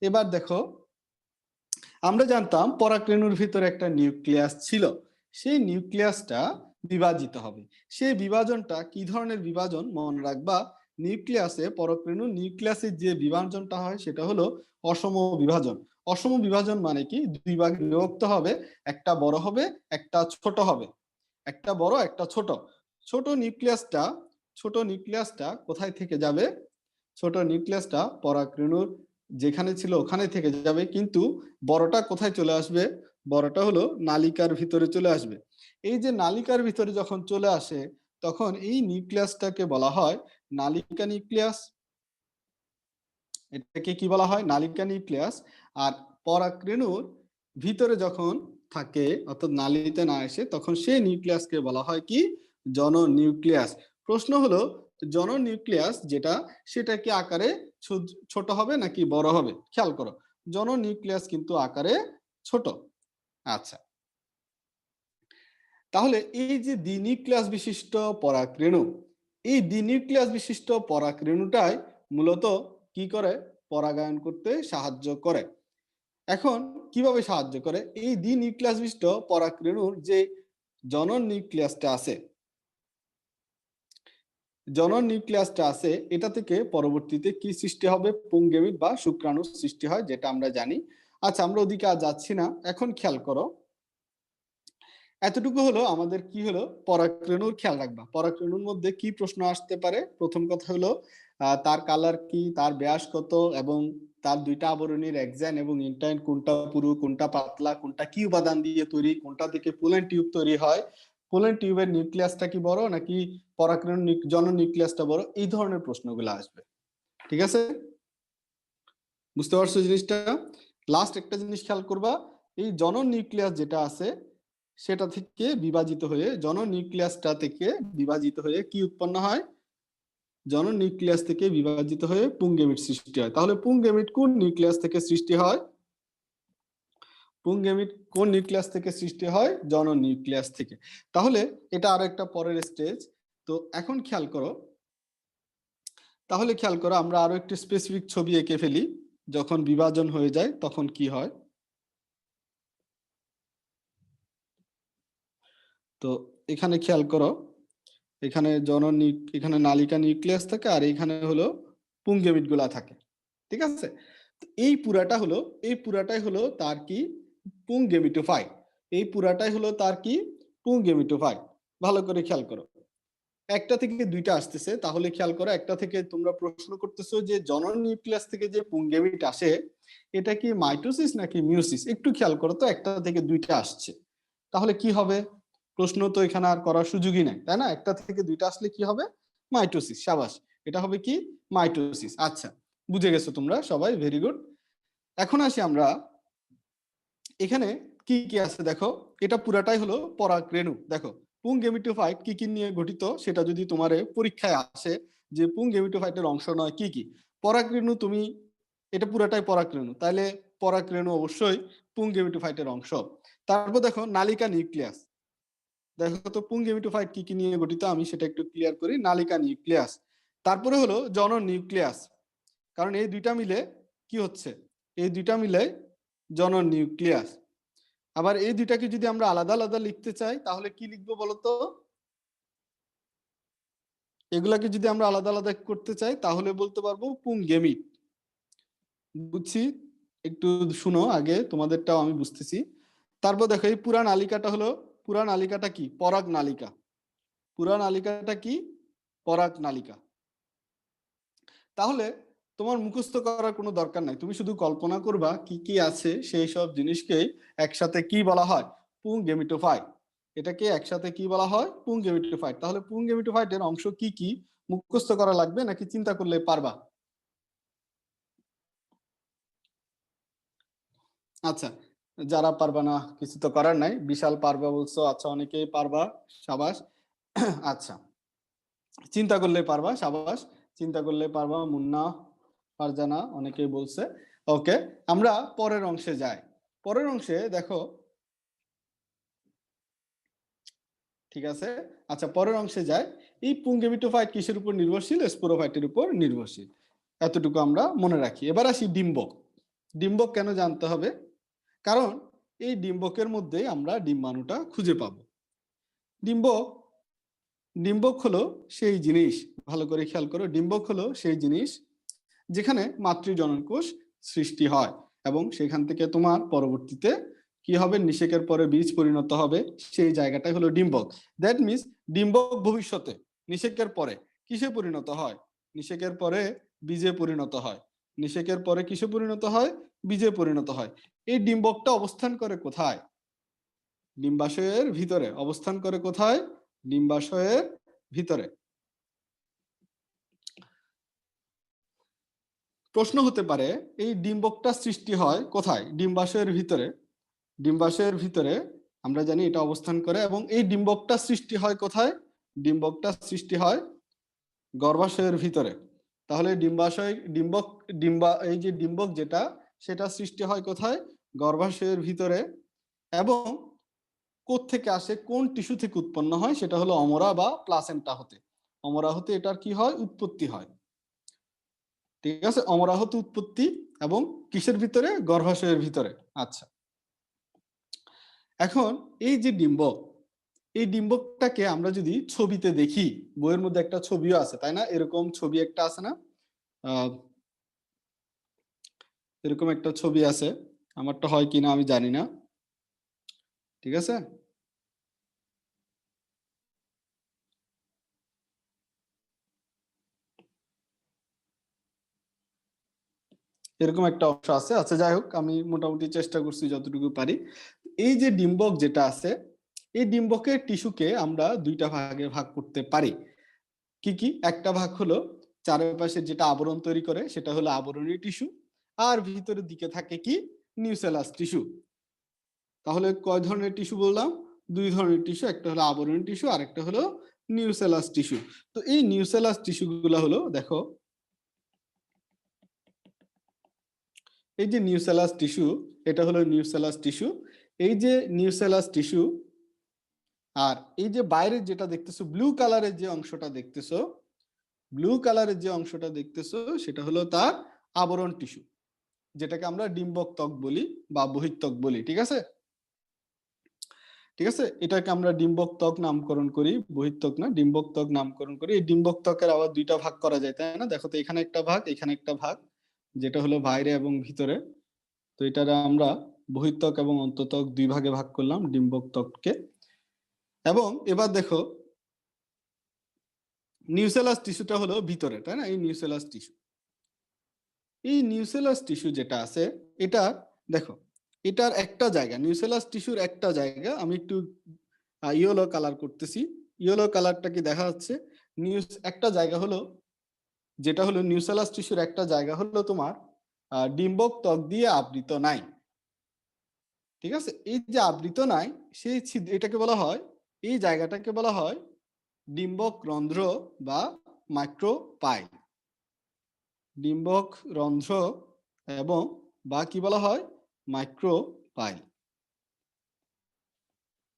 এবার দেখো, আমরা জানতাম পরাগরেণুর ভিতরে একটা নিউক্লিয়াস ছিল। সেই নিউক্লিয়াসটা বিভাজিত হবে। সেই বিভাজনটা কি ধরনের বিভাজন মনে রাখবা? নিউক্লিয়াসে, পরাগরেণুর নিউক্লিয়াসে যে বিভাজনটা হয় সেটা হলো অসম বিভাজন। অসম বিভাজন মানে কি? দুই ভাগে বিভক্ত হবে, একটা বড় হবে, একটা ছোট হবে। একটা বড়, একটা ছোট। ছোট নিউক্লিয়াসটা কোথায় থেকে যাবে? ছোট নিউক্লিয়াসটা পরাগরেণুর যেখানে ছিল ওখানে থেকে যাবে, কিন্তু বড়টা কোথায় চলে আসবে? বড়টা হলো নালিকার ভিতরে চলে আসবে। এই যে নালিকার ভিতরে যখন চলে আসে, তখন এই নিউক্লিয়াসটাকে বলা হয় নালিকা নিউক্লিয়াস। এটাকে কি বলা হয়? নালিকা নিউক্লিয়াস। আর পরাগরেণুর ভিতরে যখন থাকে, অর্থাৎ নালীতে না এসে, তখন সেই নিউক্লিয়াসকে বলা হয় কি? জনন নিউক্লিয়াস। প্রশ্ন হলো, জনন নিউক্লিয়াস যেটা, সেটা কি আকারে ছোট হবে নাকি বড় হবে? খেয়াল করো, জনন নিউক্লিয়াস কিন্তু আকারে ছোট। আচ্ছা, তাহলে এই যে দ্বিনিউক্লিয়াস বিশিষ্ট পরাগরেণু, এই দ্বিনিউক্লিয়াস বিশিষ্ট পরাগরেণুটাই মূলত কি করে? পরাগায়ন করতে সাহায্য করে। এখন কিভাবে সাহায্য করে? এই দ্বিনিউক্লিয়াস বিশিষ্ট পরাগরেণুর যে জনন নিউক্লিয়াসটা আছে, এটা থেকে পরবর্তীতে কি সৃষ্টি হবে? পুংগেমিট বা শুক্রাণু সৃষ্টি হয়, যেটা আমরা জানি। আচ্ছা, আমরা ওদিকে আর যাচ্ছি না, এখন খেয়াল করো। এতটুকু হলো আমাদের কি হলো? পরাগরেণুর খেয়াল রাখবা। পরাগরেণুর মধ্যে কি প্রশ্ন আসতে পারে? প্রথম কথা হলো তার কালার কি, তার ব্যাস কত, এবং তার দুইটা আবরণীর এক্সাইন এবং ইন্টাইন কোনটা পুরু, কোনটা পাতলা, কোনটা কি উপাদান দিয়ে তৈরি, কোনটা থেকে পোলেন টিউব তৈরি হয়, পোলেন টিউবের নিউক্লিয়াসটা কি বড় নাকি পরাগরেণুর জনন নিউক্লিয়াসটা বড়, এই ধরনের প্রশ্নগুলো আসবে। ঠিক আছে, বুঝতে পারছো জিনিসটা? লাস্ট একটা জিনিস খেয়াল করবা, এই জনন নিউক্লিয়াস যেটা আছে সেটা থেকে বিভাজিত হয়ে, জনন নিউক্লিয়াসটা থেকে বিভাজিত হয়ে কি উৎপন্ন হয়? জনন নিউক্লিয়াস থেকে বিভাজিত হয়ে পুংগেমিট সৃষ্টি হয়। তাহলে পুংগেমিট কোন নিউক্লিয়াস থেকে সৃষ্টি হয়? পুংগেমিট কোন নিউক্লিয়াস থেকে সৃষ্টি হয়? জনন নিউক্লিয়াস থেকে। তাহলে এটা আরো একটা পরের স্টেজ। তো এখন খেয়াল করো, আমরা আরো একটু স্পেসিফিক ছবি এঁকে ফেলি। যখন বিভাজন হয়ে যায় তখন কি হয়? তো এখানে খেয়াল করো, এখানে এখানে নালিকা নিউক্লিয়াস থাকে, আর এখানে হলো পুংগেমিট গুলা থাকে। ঠিক আছে, এই পুরাটাই হলো তার কি? পুংগেমিটোফাইট। এই পুরাটাই হলো তার কি? পুংগেমিটোফাইট। ভালো করে খেয়াল করো, একটা থেকে দুইটা আসতেছে, তাহলে খেয়াল করো একটা থেকে তোমরা প্রশ্ন করতেছো যে জনন নিউক্লিয়াস থেকে যে পুংগেমিট আসে এটা কি মাইটোসিস নাকি মিওসিস, একটু খেয়াল করো তো, একটা থেকে দুইটা আসছে, তাহলে কি হবে? প্রশ্ন তো এখানে আর করার সুযোগই নাই, তাই না? একটা থেকে দুইটা আসলে কি হবে? মাইটোসিস। সাবাস, এটা হবে কি? মাইটোসিস। আচ্ছা, বুঝে গেছো তোমরা সবাই, ভেরি গুড। এখন আসি আমরা এখানে কি কি আছে দেখো, এটা পুরাটাই হলো পরাগরেণু। দেখো পুংগেমিটোফাইট কি কি নিয়ে গঠিত, সেটা যদি তোমার পরীক্ষায় আসে যে পুংগেমিটোফাইটের অংশ নয় কি কি, পরাগরেণু, তুমি এটা পুরাটাই পরাগরেণু, তাহলে পরাগরেণু অবশ্যই পুংগেমিটোফাইটের অংশ। তারপর দেখো নালিকা নিউক্লিয়াস, দেখো তো পুংগেমিটোফাইট কি কি নিয়ে গঠিত, আমি সেটা একটু ক্লিয়ার করি। নালিকা নিউক্লিয়াস, তারপরে হলো জনন নিউক্লিয়াস, কারণ এই দুইটা মিলে কি হচ্ছে, এই দুইটা মিলে জনন নিউক্লিয়াস। আবার এই দুইটাকে যদি আমরা আলাদা আলাদা লিখতে চাই তাহলে কি লিখবো বলতো? এগুলাকে যদি আমরা আলাদা আলাদা করতে চাই তাহলে বলতে পারবো পুংগেমিট। বুঝছি, একটু শুনো আগে, তোমাদেরটাও আমি বুঝতেছি। তারপর দেখো এই পুরা নালিকাটা হলো, পুরা নালিকাটা কি? পরাগ নালিকা। পুরা নালিকাটা কি? পরাগ নালিকা। তাহলে তোমার মুখস্থ করার কোনো দরকার নাই, তুমি শুধু কল্পনা করবা কি কি আছে, সেই সব জিনিসকেই একসাথে কি বলা হয়? পুংগেমিটোফাইট। এটাকে একসাথে কি বলা হয়? পুংগেমিটোফাইট। তাহলে পুংগেমিটোফাইটের অংশ কি কি মুখস্থ করা লাগবে নাকি চিন্তা করলে পারবা? আচ্ছা, যারা পারবা না কিছু তো করার নাই, বিশাল পারবা বলছো, আচ্ছা অনেকেই পারবা, সাবাস। আচ্ছা, চিন্তা করলে পারবা, সাবাস, চিন্তা করলে পারবা, মুন্না, ফারজানা অনেকেই বলছে। ওকে, আমরা পরের অংশে যাই। পরের অংশে দেখো, ঠিক আছে, আচ্ছা পরের অংশে যাই। এই পুংগেমিটোফাইট কিসের উপর নির্ভরশীল? স্পোরোফাইটের উপর নির্ভরশীল, এতটুকু আমরা মনে রাখি। এবার আসি ডিম্বক। ডিম্বক কেন জানতে হবে? কারণ এই ডিম্বকের মধ্যে আমরা ডিম্বাণুটা খুঁজে পাবো। ডিম্বক, ডিম্বক হলো সেই জিনিস, ভালো করে খেয়াল করো, ডিম্বক হলো সেই জিনিস যেখানে মাতৃজনন কোষ সৃষ্টি হয় এবং সেখান থেকে তোমার পরবর্তীতে কি হবে? নিষেকের পরে বীজ পরিণত হবে, সেই জায়গাটাই হলো ডিম্বক। দ্যাট মিনস ডিম্বক ভবিষ্যতে নিষেকের পরে কিসে পরিণত হয়? নিষেকের পরে বীজে পরিণত হয়। নিষেকের পরে কিসে পরিণত হয়? বীজে পরিণত হয়। এই ডিম্বকটা অবস্থান করে কোথায়? ডিম্বাশয়ের ভিতরে অবস্থান করে। কোথায়? ডিম্বাশয়ের ভিতরে। প্রশ্ন হতে পারে এই ডিম্বকটা সৃষ্টি হয় কোথায়? ডিম্বাশয়ের ভিতরে। ডিম্বাশয়ের ভিতরে আমরা জানি এটা অবস্থান করে, এবং এই ডিম্বকটা সৃষ্টি হয় কোথায়? ডিম্বকটা সৃষ্টি হয় গর্ভাশয়ের ভিতরে। তাহলে ডিম্বাশয়, ডিম্বক, এই যে ডিম্বক যেটা, সেটা সৃষ্টি হয় কোথায়? গর্ভাশয়ের ভিতরে। এবং কোত্থেকে আসে, কোন টিস্যু থেকে উৎপন্ন হয়? সেটা হলো অমরা বা প্লাসেন্টা হতে। অমরা হতে এটার কি হয়? উৎপত্তি হয়। ঠিক আছে, অমরা হতে উৎপত্তি, এবং কিসের ভিতরে? গর্ভাশয়ের ভিতরে। আচ্ছা, এখন এই যে ডিম্বক, এই ডিম্বকটাকে আমরা যদি ছবিতে দেখি, বইয়ের মধ্যে একটা ছবিও আছে তাই না, এরকম ছবি একটা আছে না, এরকম একটা ছবি আছে, আমারটা হয় কিনা আমি জানি না, ঠিক আছে। এরকম একটা অংশ আছে। আচ্ছা যাই হোক, আমি মোটামুটি চেষ্টা করছি যতটুকু পারি। এই যে ডিম্বক যেটা আছে, এই ডিম্বকের টিস্যুকে আমরা দুইটা ভাগে ভাগ করতে পারি। কি কি? একটা ভাগ হলো চারপাশে যেটা আবরণ তৈরি করে, সেটা হলো আবরণী টিস্যু, আর ভিতরের দিকে থাকে কি? Nucellus tissue. তাহলে কয় ধরনের টিস্যু বললাম? দুই ধরনের টিস্যু, একটা হলো আবরণী টিস্যু আর একটা হলো নিউসেলাস টিস্যু। তো এই নিউসেলাস টিস্যু গুলো হলো, দেখো এই যে নিউসেলাস টিস্যু, এটা হলো নিউসেলাস টিস্যু। এই যে নিউসেলাস টিস্যু, আর এই যে বাইরের যেটা দেখতেছো ব্লু কালারের যে অংশটা দেখতেছো, ব্লু কালারের যে অংশটা দেখতেছো, সেটা হলো তার আবরণ টিস্যু, যেটাকে আমরা ডিম্বক ত্বক বলি বা বহিঃত্বক বলি। ঠিক আছে, ঠিক আছে, এটাকে আমরা ডিম্বক ত্বক নামকরণ করি, বহিঃত্বক না, ডিম্বক ত্বক নামকরণ করি। এই ডিম্বক ত্বকের আবার দুইটা ভাগ করা যায় তাই না, দেখো তো এখানে একটা ভাগ, এখানে একটা ভাগ, যেটা হলো বাইরে এবং ভিতরে। তো এটার আমরা বহিঃত্বক এবং অন্তঃত্বক দুই ভাগে ভাগ করলাম ডিম্বক ত্বককে। এবং এবার দেখো নিউসেলাস টিস্যুটা হলো ভিতরে, তাই না? এই নিউসেলাস টিস্যু, এই নিউসেলাস টিস্যু যেটা আছে এটা দেখো, এটার একটা জায়গা, নিউসেলাস টিস্যুর একটা জায়গা, আমি একটু ইয়েলো কালার করতেছি, ইয়েলো কালারটা কি দেখা যাচ্ছে? একটা জায়গা হলো, যেটা হলো নিউসেলাস টিস্যুর একটা জায়গা হলো তোমার ডিম্বক ত্বক দিয়ে আবৃত নাই। ঠিক আছে, এই যে আবৃত নাই, সেই এটাকে বলা হয়, এই জায়গাটাকে বলা হয় ডিম্বক রন্ধ্র বা মাইক্রোপাইল। ডিম্বক রন্ধ্র এবং বা কি বলা হয়, মাইক্রোপাইল।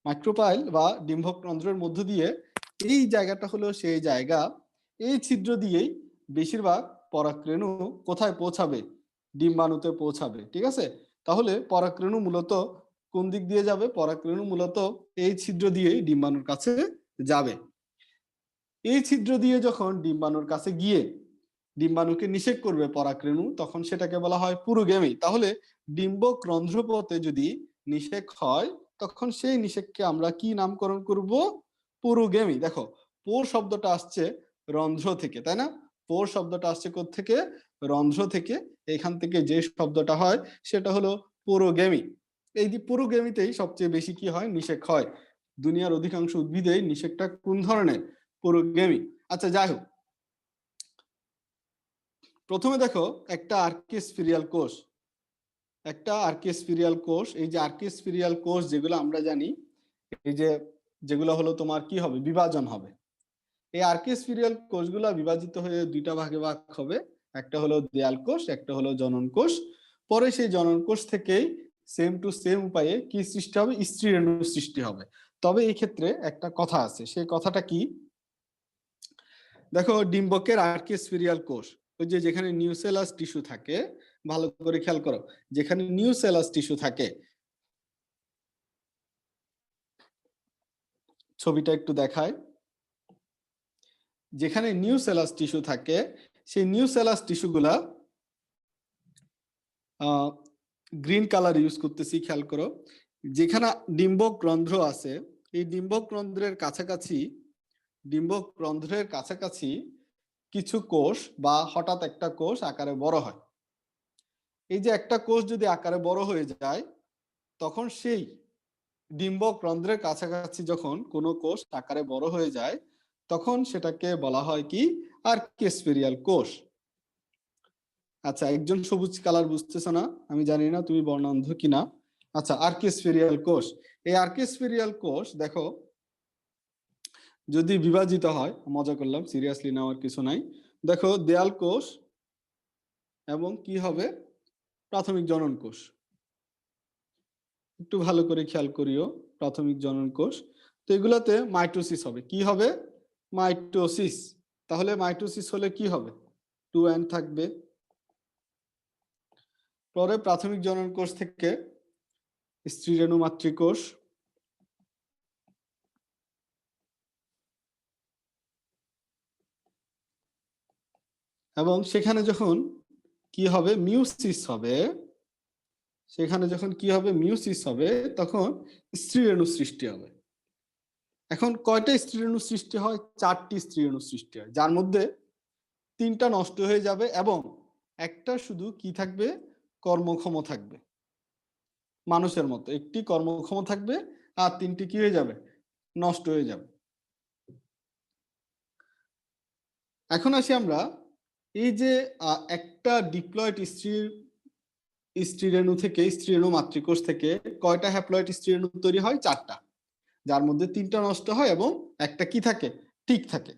মাইক্রোপাইল বা ডিম্বক রন্ধ্রের মধ্য দিয়ে, এই জায়গাটা হলো সেই জায়গা, এই ছিদ্র দিয়েই বেশিরভাগ পরাগরেণু কোথায় পৌঁছাবে? ডিম্বাণুতে পৌঁছাবে। ঠিক আছে, তাহলে পরাগরেণু মূলত কোন দিক দিয়ে যাবে? পরাগরেণু মূলত এই ছিদ্র দিয়েই ডিম্বাণুর কাছে যাবে। এই ছিদ্র দিয়ে যখন ডিম্বাণুর কাছে গিয়ে ডিম্বাণুকে নিষেক করবে পরাগরেণু, তখন সেটাকে বলা হয় পুরোগেমি। তাহলে ডিম্বক রন্ধ্রপথে যদি নিষেক হয়, তখন সেই নিষেককে আমরা কি নামকরণ করব? পুরোগেমি। দেখো, পোর শব্দটা আসছে রন্ধ্র থেকে, তাই না? পোর শব্দটা আসছে কোত্থেকে? রন্ধ্র থেকে। এখান থেকে যে শব্দটা হয় সেটা হলো পুরোগেমি। এই যে পুরোগেমিতেই সবচেয়ে বেশি কি হয়? নিষেক হয়। দুনিয়ার অধিকাংশ উদ্ভিদেই নিষেকটা কোন ধরনের? পুরোগেমি। আচ্ছা, যাই হোক, প্রথমে দেখো একটা আর্কিস্ফিরিয়াল কোষ, একটা আর্কিস্ফিরিয়াল কোষ। এই যে আর্কিস্ফিরিয়াল কোষ যেগুলো আমরা জানি, এই যে যেগুলো হলো তোমার কি হবে? বিভাজন হবে। এই আর্কিস্ফিরিয়াল কোষগুলো বিভাজিত হয়ে দুইটা ভাগে ভাগ হবে, একটা হলো দেয়াল কোষ, একটা হলো জনন কোষ। পরে সেই জনন কোষ থেকেই সেম টু সেম উপায়ে কি সৃষ্টি হবে? স্ত্রী রেণু সৃষ্টি হবে। তবে এই ক্ষেত্রে একটা কথা আছে, সেই কথাটা কি? দেখো, ডিম্বকের আর্কিস্ফিরিয়াল কোষ, ওই যে যেখানে নিউসেলাস টিস্যু থাকে, ভালো করে খেয়াল করো, যেখানে নিউসেলাস টিস্যু থাকে, ছবিটা একটু দেখায়, যেখানে নিউসেলাস টিস্যু থাকে, সেই নিউসেলাস টিস্যুগুলা গ্রিন কালার ইউজ করতেছি, খেয়াল করো। যেখানে ডিম্বক রন্ধ্র আছে, এই ডিম্বক রন্ধ্রের কাছাকাছি, ডিম্বক রন্ধ্রের কাছাকাছি কিছু কোষ বা হঠাৎ একটা কোষ আকারে বড় হয়। এই যে একটা কোষ যদি আকারে বড় হয়ে যায়, তখন সেই ডিম্বক রন্ধ্রের কাছাকাছি যখন কোনো কোষ আকারে বড় হয়ে যায়, তখন সেটাকে বলা হয় কি? আর্কিস্ফেরিয়াল কোষ। আচ্ছা, একজন সবুজ কালার বুঝতেছ না, আমি জানি না তুমি বর্ণান্ধ কিনা। আচ্ছা, আর্কিস্ফেরিয়াল কোষ, এই আর্কিস্ফেরিয়াল কোষ দেখো যদি বিভাজিত হয়, মজা করলাম, সিরিয়াসলি নেওয়ার কিছু নাই। দেখো, দেয়াল কোষ এবং কি হবে? প্রাথমিক জনন কোষ। একটু ভালো করে খেয়াল করিও, প্রাথমিক জনন কোষ। তো এগুলাতে মাইটোসিস হবে। কি হবে? মাইটোসিস। তাহলে মাইটোসিস হলে কি হবে? 2n থাকবে। পরে প্রাথমিক জনন কোষ থেকে স্ত্রী রেণু মাতৃকোষ, এবং সেখানে যখন কি হবে? মিউসিস হবে। সেখানে যখন কি হবে? মিউসিস হবে, তখন স্ত্রী রেণু সৃষ্টি হবে। এখন কয়টা স্ত্রী রেণু সৃষ্টি হয়? 4টি স্ত্রী রেণু সৃষ্টি হয়, যার মধ্যে 3টা নষ্ট হয়ে যাবে এবং একটা শুধু কি থাকবে? কর্মক্ষম থাকবে। মানুষের মতো একটি কর্মক্ষম থাকবে, আর 3টি কি হয়ে যাবে? নষ্ট হয়ে যাবে। এখন আসি আমরা, এই যে একটা ডিপ্লয়েড স্ত্রী রেণু থেকে, স্ত্রী রেণু মাতৃকোষ থেকে কয়টা হ্যাপ্লয়েড স্ত্রী রেণু তৈরি হয়? 4টা, যার মধ্যে 3টা নষ্ট হয় এবং একটা কি থাকে? ঠিক থাকে।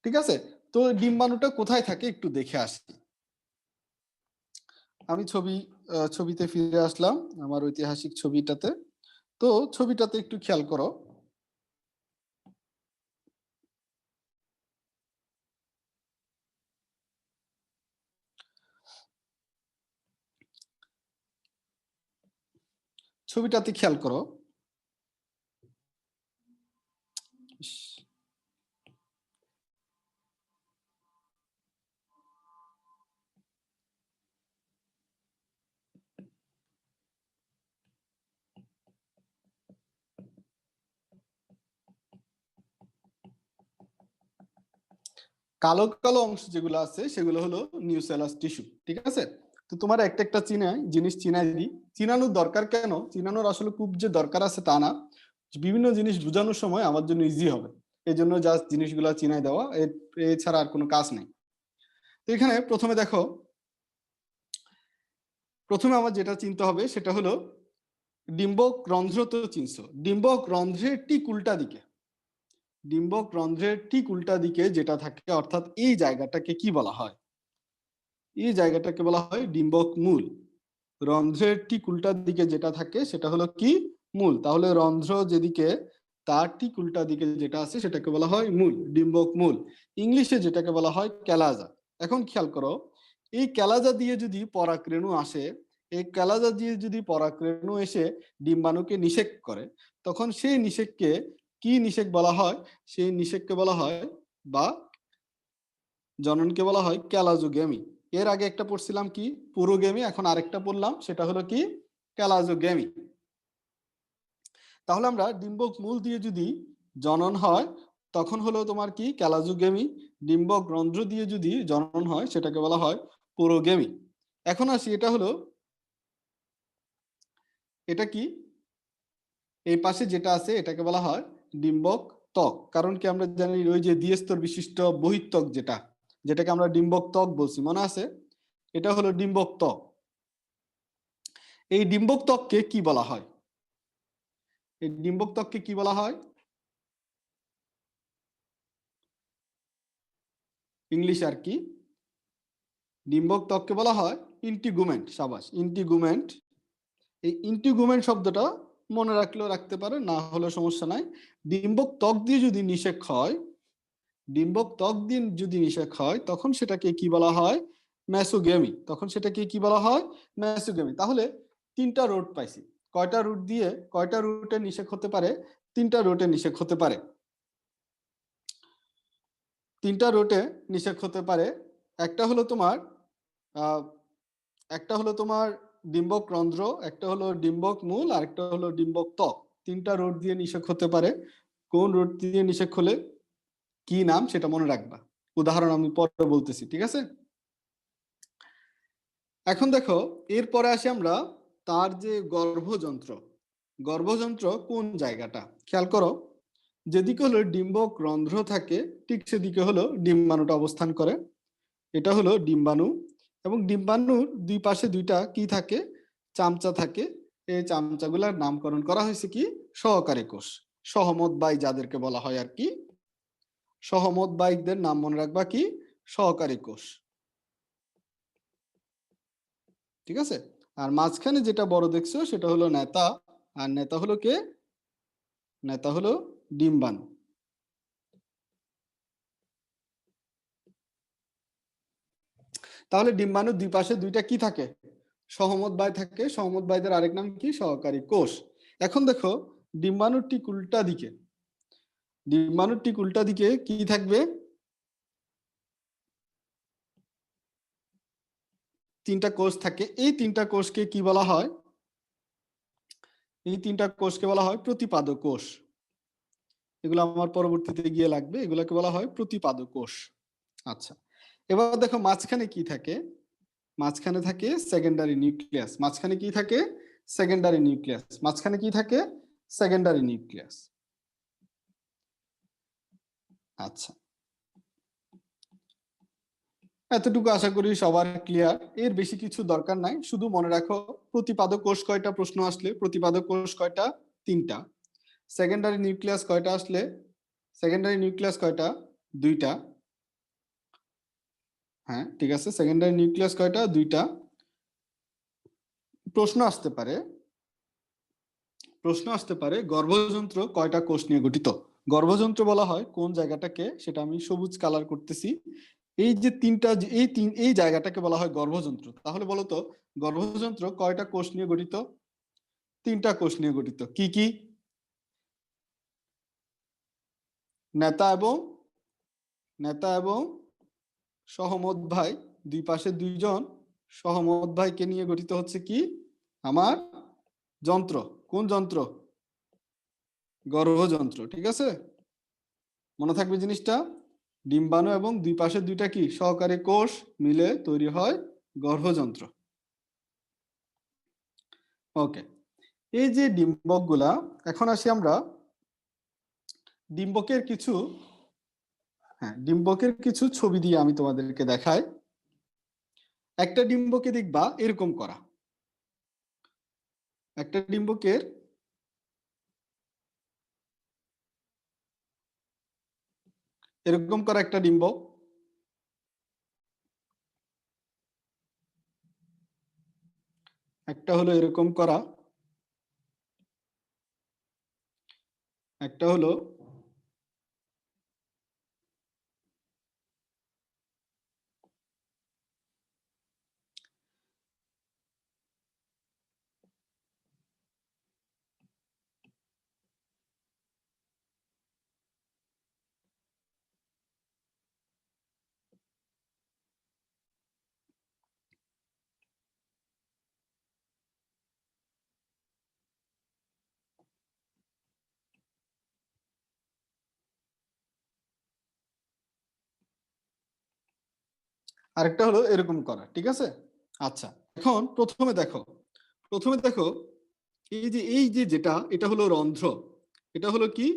ঠিক আছে, তো ডিম্বাণুটা কোথায় থাকে একটু দেখে আসি। আমি ছবিতে ফিরে আসলাম, আমার ঐতিহাসিক ছবিটাতে। তো ছবিটাতে একটু খেয়াল করো, ছবিটাতে খেয়াল করো। কালো কালো অংশ যেগুলো আছে সেগুলো হলো নিউসেলাস টিস্যু। ঠিক আছে, তো তোমার একটা একটা জিনিস চিনাই দিই। চিনানোর দরকার কেন, চিনানোর আসলে খুব যে দরকার আছে তা না, বিভিন্ন জিনিস বোঝানোর সময় আমার জন্য ইজি হবে, এই জন্য জাস্ট জিনিসগুলো চিনাই দেওয়া, এছাড়া আর কোনো কাজ নেই। তো এখানে প্রথমে দেখো, প্রথমে আমার যেটা চিনতে হবে সেটা হলো ডিম্বক রন্ধ্র। তো চিনছো, ডিম্বক রন্ধ্রের ঠিক উল্টা দিকে, ডিম্বক রন্ধ্রের ঠিক উল্টা দিকে যেটা থাকে, অর্থাৎ এই জায়গাটাকে কি বলা হয়, এই জায়গাটাকে বলা হয় ডিম্বক মূল। রন্ধ্রের ঠিক উল্টা দিকে যেটা থাকে সেটা হলো কি, মূল। তাহলে রন্ধ্র যেদিকে তার ঠিক উল্টা দিকে যেটা আছে সেটাকে বলা হয় মূল, ডিম্বক মূল। ইংলিশে যেটাকে বলা হয় ক্যালাজা। এখন খেয়াল করো, এই ক্যালাজা দিয়ে যদি পরাগরেণু আসে, এই ক্যালাজা দিয়ে যদি পরাগরেণু এসে ডিম্বাণুকে নিষেক করে, তখন সেই নিষেককে কি নিষেক বলা হয়, সেই নিষেককে বলা হয় বা জননকে বলা হয় ক্যালাজোগ্যামি। এর আগে একটা পড়ছিলাম কি, পুরোগ্যামি, এখন আরেকটা পড়লাম সেটা হলো কি, ক্যালাজোগ্যামি। তাহলে আমরা ডিম্বক মূল দিয়ে যদি জনন হয় তখন হলো তোমার কি, ক্যালাজোগ্যামি। ডিম্বক রন্ধ্র দিয়ে যদি জনন হয় সেটাকে বলা হয় পুরোগ্যামি। এখন আসি, এটা হলো, এটা কি, এই পাশে যেটা আছে এটাকে বলা হয় ডিম্বক ত্বক। কারণ কি, আমরা জানি ওই যে দ্বিস্তর বিশিষ্ট বহিঃত্বক যেটা, যেটাকে আমরা ডিম্বক ত্বক বলছি, মনে আছে, এটা হলো ডিম্বক ত্বক। এই ডিম্বক ত্বককে কি বলা হয়, এই ডিম্বক ত্বককে কি বলা হয়, ইংলিশ আর কি, ডিম্বক ত্বককে বলা হয় ইন্টিগুমেন্ট। সাবাস, ইন্টিগুমেন্ট। এই ইন্টিগুমেন্ট শব্দটা মনে রাখলেও রাখতে পারো, না হলে সমস্যা নাই। ডিম্বক ত্বক দিয়ে যদি নিষেক হয়, ডিম্বক ত্বক দিয়ে যদি নিষেক হয় তখন সেটাকে কি বলা হয়, মেসোগ্যামি। তখন সেটাকে কি বলা হয়, মেসোগ্যামি। তাহলে তিনটা রুট পাইছি, কয়টা রুট দিয়ে, কয়টা রুটে নিষেক হতে পারে, তিনটা রুটে নিষেক হতে পারে, তিনটা রুটে নিষেক হতে পারে। একটা হলো তোমার একটা হলো তোমার ডিম্বক রন্ধ্র, একটা হলো ডিম্বক মূল, আর একটা হলো ডিম্বক ত্বক। তিনটা রুট দিয়ে নিষেক হতে পারে। কোন রুট দিয়ে নিষেক হলে কি নাম সেটা মনে রাখবা, উদাহরণ আমি পরে বলতেছি, ঠিক আছে। এখন দেখো, এরপরে আসি আমরা তার যে গর্ভযন্ত্র, গর্ভযন্ত্র কোন জায়গাটা খেয়াল করো, যেদিকে হলো ডিম্বক রন্ধ্র থাকে ঠিক সেদিকে হলো ডিম্বাণুটা অবস্থান করে। এটা হলো ডিম্বাণু, এবং ডিম্বাণুর দুই পাশে দুইটা কি থাকে, চামচা থাকে। এই চামচাগুলার নামকরণ করা হয়েছে কি, সহকারী কোষ, সহমত বাই যাদেরকে বলা হয় আর কি, সহমত বাইকদের নাম মনে রাখবা কি, সহকারী কোষ। ঠিক আছে, আর মাঝখানে যেটা বড় দেখছো সেটা হলো নেতা, আর নেতা হলো কে, নেতা হলো ডিম্বাণু। তাহলে ডিম্বাণুর দুই পাশে দুইটা কি থাকে, সহমত বাই থাকে। সহমত বাইদের আরেক নাম কি, সহকারী কোষ। এখন দেখো, ডিম্বাণুর ঠিক উল্টা দিকে, ডিম্বাণুর ঠিক উল্টা দিকে কি থাকবে, তিনটা কোষ থাকে। এই তিনটা কোষকে কি বলা হয়, এই তিনটা কোষকে বলা হয় প্রতিপাদক কোষ। এগুলো আমার পরবর্তীতে গিয়ে লাগবে, এগুলোকে বলা হয় প্রতিপাদক কোষ। আচ্ছা, এবার দেখো মাঝখানে কি থাকে, মাঝখানে থাকে সেকেন্ডারি নিউক্লিয়াস। মাঝখানে কি থাকে, সেকেন্ডারি নিউক্লিয়াস। মাঝখানে কি থাকে, সেকেন্ডারি নিউক্লিয়াস। আচ্ছা, এতটুকু আশা করি সবার ক্লিয়ার, এর বেশি কিছু দরকার নাই। শুধু মনে রাখো প্রতিপাদক কোষ কয়টা, প্রশ্ন আসলে প্রতিপাদক কোষ কয়টা, তিনটা। সেকেন্ডারি নিউক্লিয়াস কয়টা আসলে, সেকেন্ডারি নিউক্লিয়াস কয়টা, দুইটা। হ্যাঁ ঠিক আছে, সেকেন্ডারি নিউক্লিয়াস কয়টা, দুইটা। প্রশ্ন আসতে পারে, প্রশ্ন আসতে পারে গর্ভযন্ত্র কয়টা কোষ নিয়ে গঠিত। গর্ভযন্ত্র বলা হয় কোন জায়গাটাকে, সেটা আমি সবুজ কালার করতেছি। এই যে তিনটা, এই জায়গাটাকে বলা হয় গর্ভযন্ত্র। তাহলে বলতো গর্ভযন্ত্র কয়টা কোষ নিয়ে গঠিত, তিনটা কোষ নিয়ে গঠিত। কি কি, নেতা এবং, নেতা এবং সহমত ভাই, দুই পাশে দুইজন সহমত ভাইকে নিয়ে গঠিত হচ্ছে কি, আমার যন্ত্র। কোন যন্ত্র, গর্ভযন্ত্র। ঠিক আছে, মনে থাকবে জিনিসটা। ডিম্বাণু এবং দুই পাশে দুইটা কি সহকারী কোষ মিলে তৈরি হয় গর্ভযন্ত্র। ওকে, এই যে ডিম্বকগুলা, এখন আসি আমরা ডিম্বকের কিছু ডিম্বকের কিছু ছবি দিয়ে আমি তোমাদেরকে দেখাই। একটা ডিম্বকে দেখবা এরকম করা, একটা ডিম্বকের এরকম করা একটা ডিম্বক, একটা হলো এরকম করা, একটা হলো আরেকটা হলো এরকম করা। ঠিক আছে? আচ্ছা, এখন প্রথমে দেখো এই যে যেটা, এটা হলো রন্ধ্র, এটা হলো কি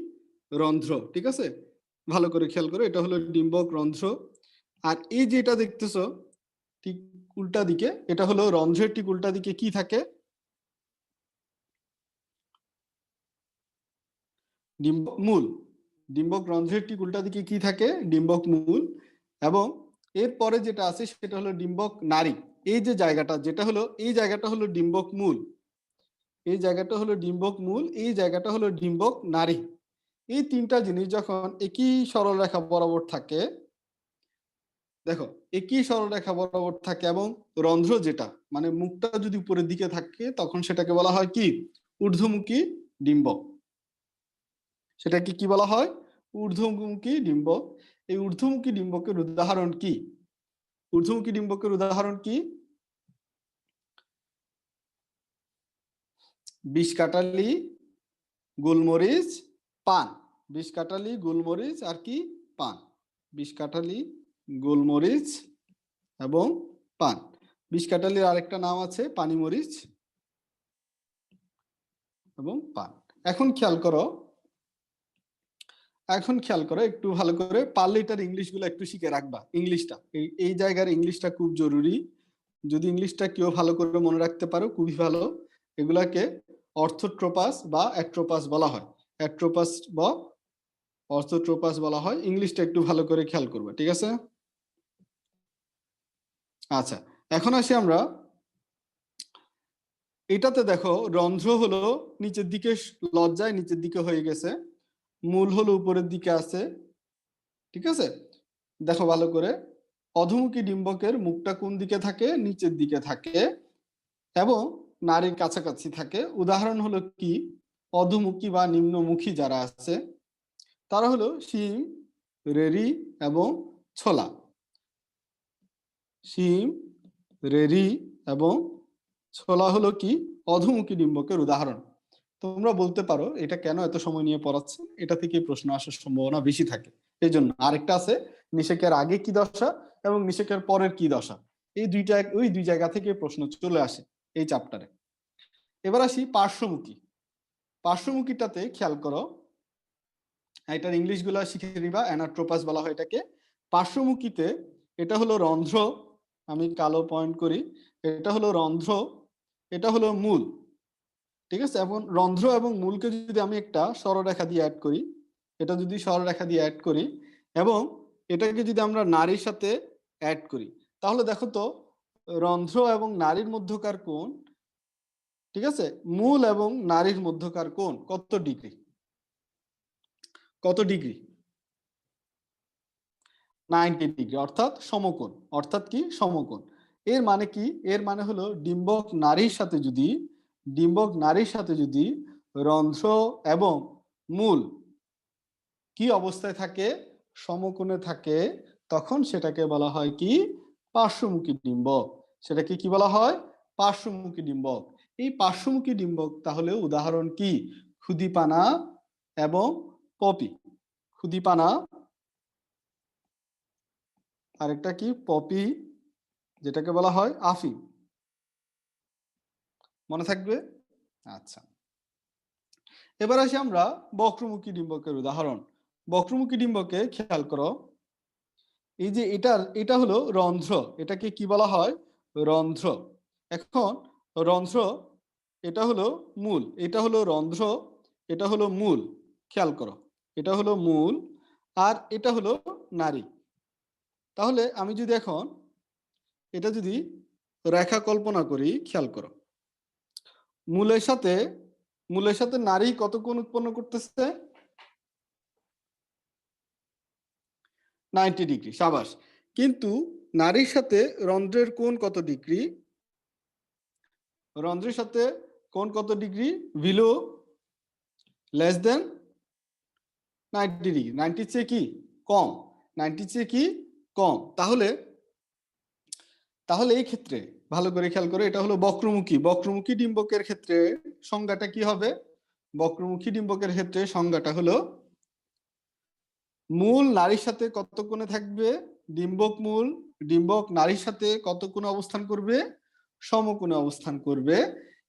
রন্ধ্র। ঠিক আছে, ভালো করে খেয়াল করো, এটা হলো ডিম্বক রন্ধ্র। আর এই যে এটা দেখতেছো ঠিক উল্টা দিকে, এটা হলো রন্ধ্রের ঠিক উল্টা দিকে কি থাকে, ডিম্বক মূল। ডিম্বক রন্ধ্রের ঠিক উল্টা দিকে কি থাকে, ডিম্বক মূল। এবং এরপরে যেটা আছে সেটা হলো ডিম্বক নাড়ি। এই যে জায়গাটা, যেটা হলো এই জায়গাটা হলো ডিম্বক মূল, এই জায়গাটা হলো ডিম্বক মূল, এই জায়গাটা হলো ডিম্বক নাড়ি। এই তিনটা জিনিস যখন একই সরলরেখা বরাবর থাকে, দেখো একই সরলরেখা বরাবর থাকে, এবং রন্ধ্র যেটা মানে মুখটা যদি উপরের দিকে থাকে তখন সেটাকে বলা হয় কি ঊর্ধ্বমুখী ডিম্বক। সেটাকে কি বলা হয়, ঊর্ধ্বমুখী ডিম্বক। এই ঊর্ধ্বমুখী ডিম্বকের উদাহরণ কি, ঊর্ধ্বমুখী ডিম্বকের উদাহরণ কি, বিষকাঁটালি, গোলমরিচ, পান। বিষকাঁটালি, গোলমরিচ আর কি পান। বিষকাঁটালি, গোলমরিচ এবং পান। বিষকাঁটালির আরেকটা নাম আছে পানিমরিচ এবং পান। এখন খেয়াল করো, একটু ভালো করে পারলে এটার ইংলিশগুলো একটু শিখে রাখবা। ইংলিশটা এই জায়গার ইংলিশটা খুব জরুরি। যদি ইংলিশটা কেউ ভালো করে মনে রাখতে পারো খুবই ভালো। এগুলাকে অর্থোট্রোপাস বা অ্যাট্রোপাস বলা হয়, অ্যাট্রোপাস বা অর্থোট্রোপাস বলা হয়। ইংলিশটা একটু ভালো করে খেয়াল করবে, ঠিক আছে? আচ্ছা, এখন আসি আমরা এটাতে। দেখো রন্ধ্র হলো নিচের দিকে, লজ্জায় নিচের দিকে হয়ে গেছে, মূল হলো উপরের দিকে আছে। ঠিক আছে, দেখো ভালো করে, অধোমুখী ডিম্বকের মুখটা কোন দিকে থাকে, নিচের দিকে থাকে এবং নারীর কাছাকাছি থাকে। উদাহরণ হলো কি, অধোমুখী বা নিম্নমুখী যারা আছে তারা হলো শিম, রেরি এবং ছোলা। শিম, রেরি এবং ছোলা হলো কি অধোমুখী ডিম্বকের উদাহরণ। তোমরা বলতে পারো এটা কেন এত সময় নিয়ে পড়াচ্ছে, এটা থেকে প্রশ্ন আসার সম্ভাবনা বেশি থাকে। এই জন্য আরেকটা আছে নিষেকের আগে কি দশা এবং নিষেকের পরের কি দশা, এই দুইটা ওই দুই জায়গা থেকে প্রশ্ন চলে আসে এই চ্যাপ্টারে। এবার আসি পার্শ্বমুখী। পার্শ্বমুখীটাতে খেয়াল করো, এটার ইংলিশ গুলা শিখে নিবা, অ্যানাট্রোপাস বলা হয় এটাকে। পার্শ্বমুখীতে এটা হলো রন্ধ্র, আমি কালো পয়েন্ট করি, এটা হলো রন্ধ্র, এটা হলো মূল। ঠিক আছে, এখন রন্ধ্র এবং মূলকে যদি আমি একটা সরলরেখা দিয়ে অ্যাড করি, এটা যদি সরলরেখা দিয়ে অ্যাড করি এবং এটাকে যদি আমরা নারীর সাথে অ্যাড করি, তাহলে দেখো তো রন্ধ্র এবং নারীর মধ্যকার কোণ, ঠিক আছে, মূল এবং নারীর মধ্যকার কোণ কত ডিগ্রি, কত ডিগ্রি? 90 ডিগ্রি, অর্থাৎ সমকোণ। অর্থাৎ কি সমকোণ। এর মানে কি, এর মানে হলো ডিম্বক নারীর সাথে যদি রন্ধ্র এবং মূল কি অবস্থায় থাকে, সমকোণে থাকে, তখন সেটাকে বলা হয় কি পার্শ্বমুখী ডিম্বক। সেটাকে কি বলা হয়, পার্শ্বমুখী ডিম্বক। এই পার্শ্বমুখী ডিম্বক তাহলে উদাহরণ কি, ক্ষুদিপানা এবং পপি। ক্ষুদিপানা আরেকটা কি পপি, যেটাকে বলা হয় আফিম। মনে থাকবে? আচ্ছা, এবার আসি আমরা বক্রমুখী ডিম্বকের উদাহরণ। বক্রমুখী ডিম্বকে খেয়াল করো, এই যে এটা হলো রন্ধ্র, এটাকে কি বলা হয়? রন্ধ্র। এখন রন্ধ্র, এটা হলো মূল, এটা হলো রন্ধ্র, এটা হলো মূল। খেয়াল করো, এটা হলো মূল আর এটা হলো নাড়ি। তাহলে আমি যদি এখন এটা যদি রেখা কল্পনা করি, খেয়াল করো, মূলের সাথে নাড়ি কত কোণ উৎপন্ন করতেছে? 90 ডিগ্রি। সাবাস। কিন্তু নারীর সাথে রন্ধ্রের কোণ কত ডিগ্রি? রন্ধ্রের সাথে কোণ কত degree? Below less than 90 degree. 90 চেয়ে কি কম? 90 চেয়ে কি কম? তাহলে এই ক্ষেত্রে ভালো করে খেয়াল করে, এটা হলো বক্রমুখী ডিম্বকের ক্ষেত্রে সংজ্ঞাটা কি হবে? বক্রমুখী ডিম্বকের ক্ষেত্রে সংজ্ঞাটা হলো মূল নারীর সাথে কত কোণে থাকবে? ডিম্বক নারীর সাথে কত কোণে অবস্থান করবে? সমকোণে অবস্থান করবে।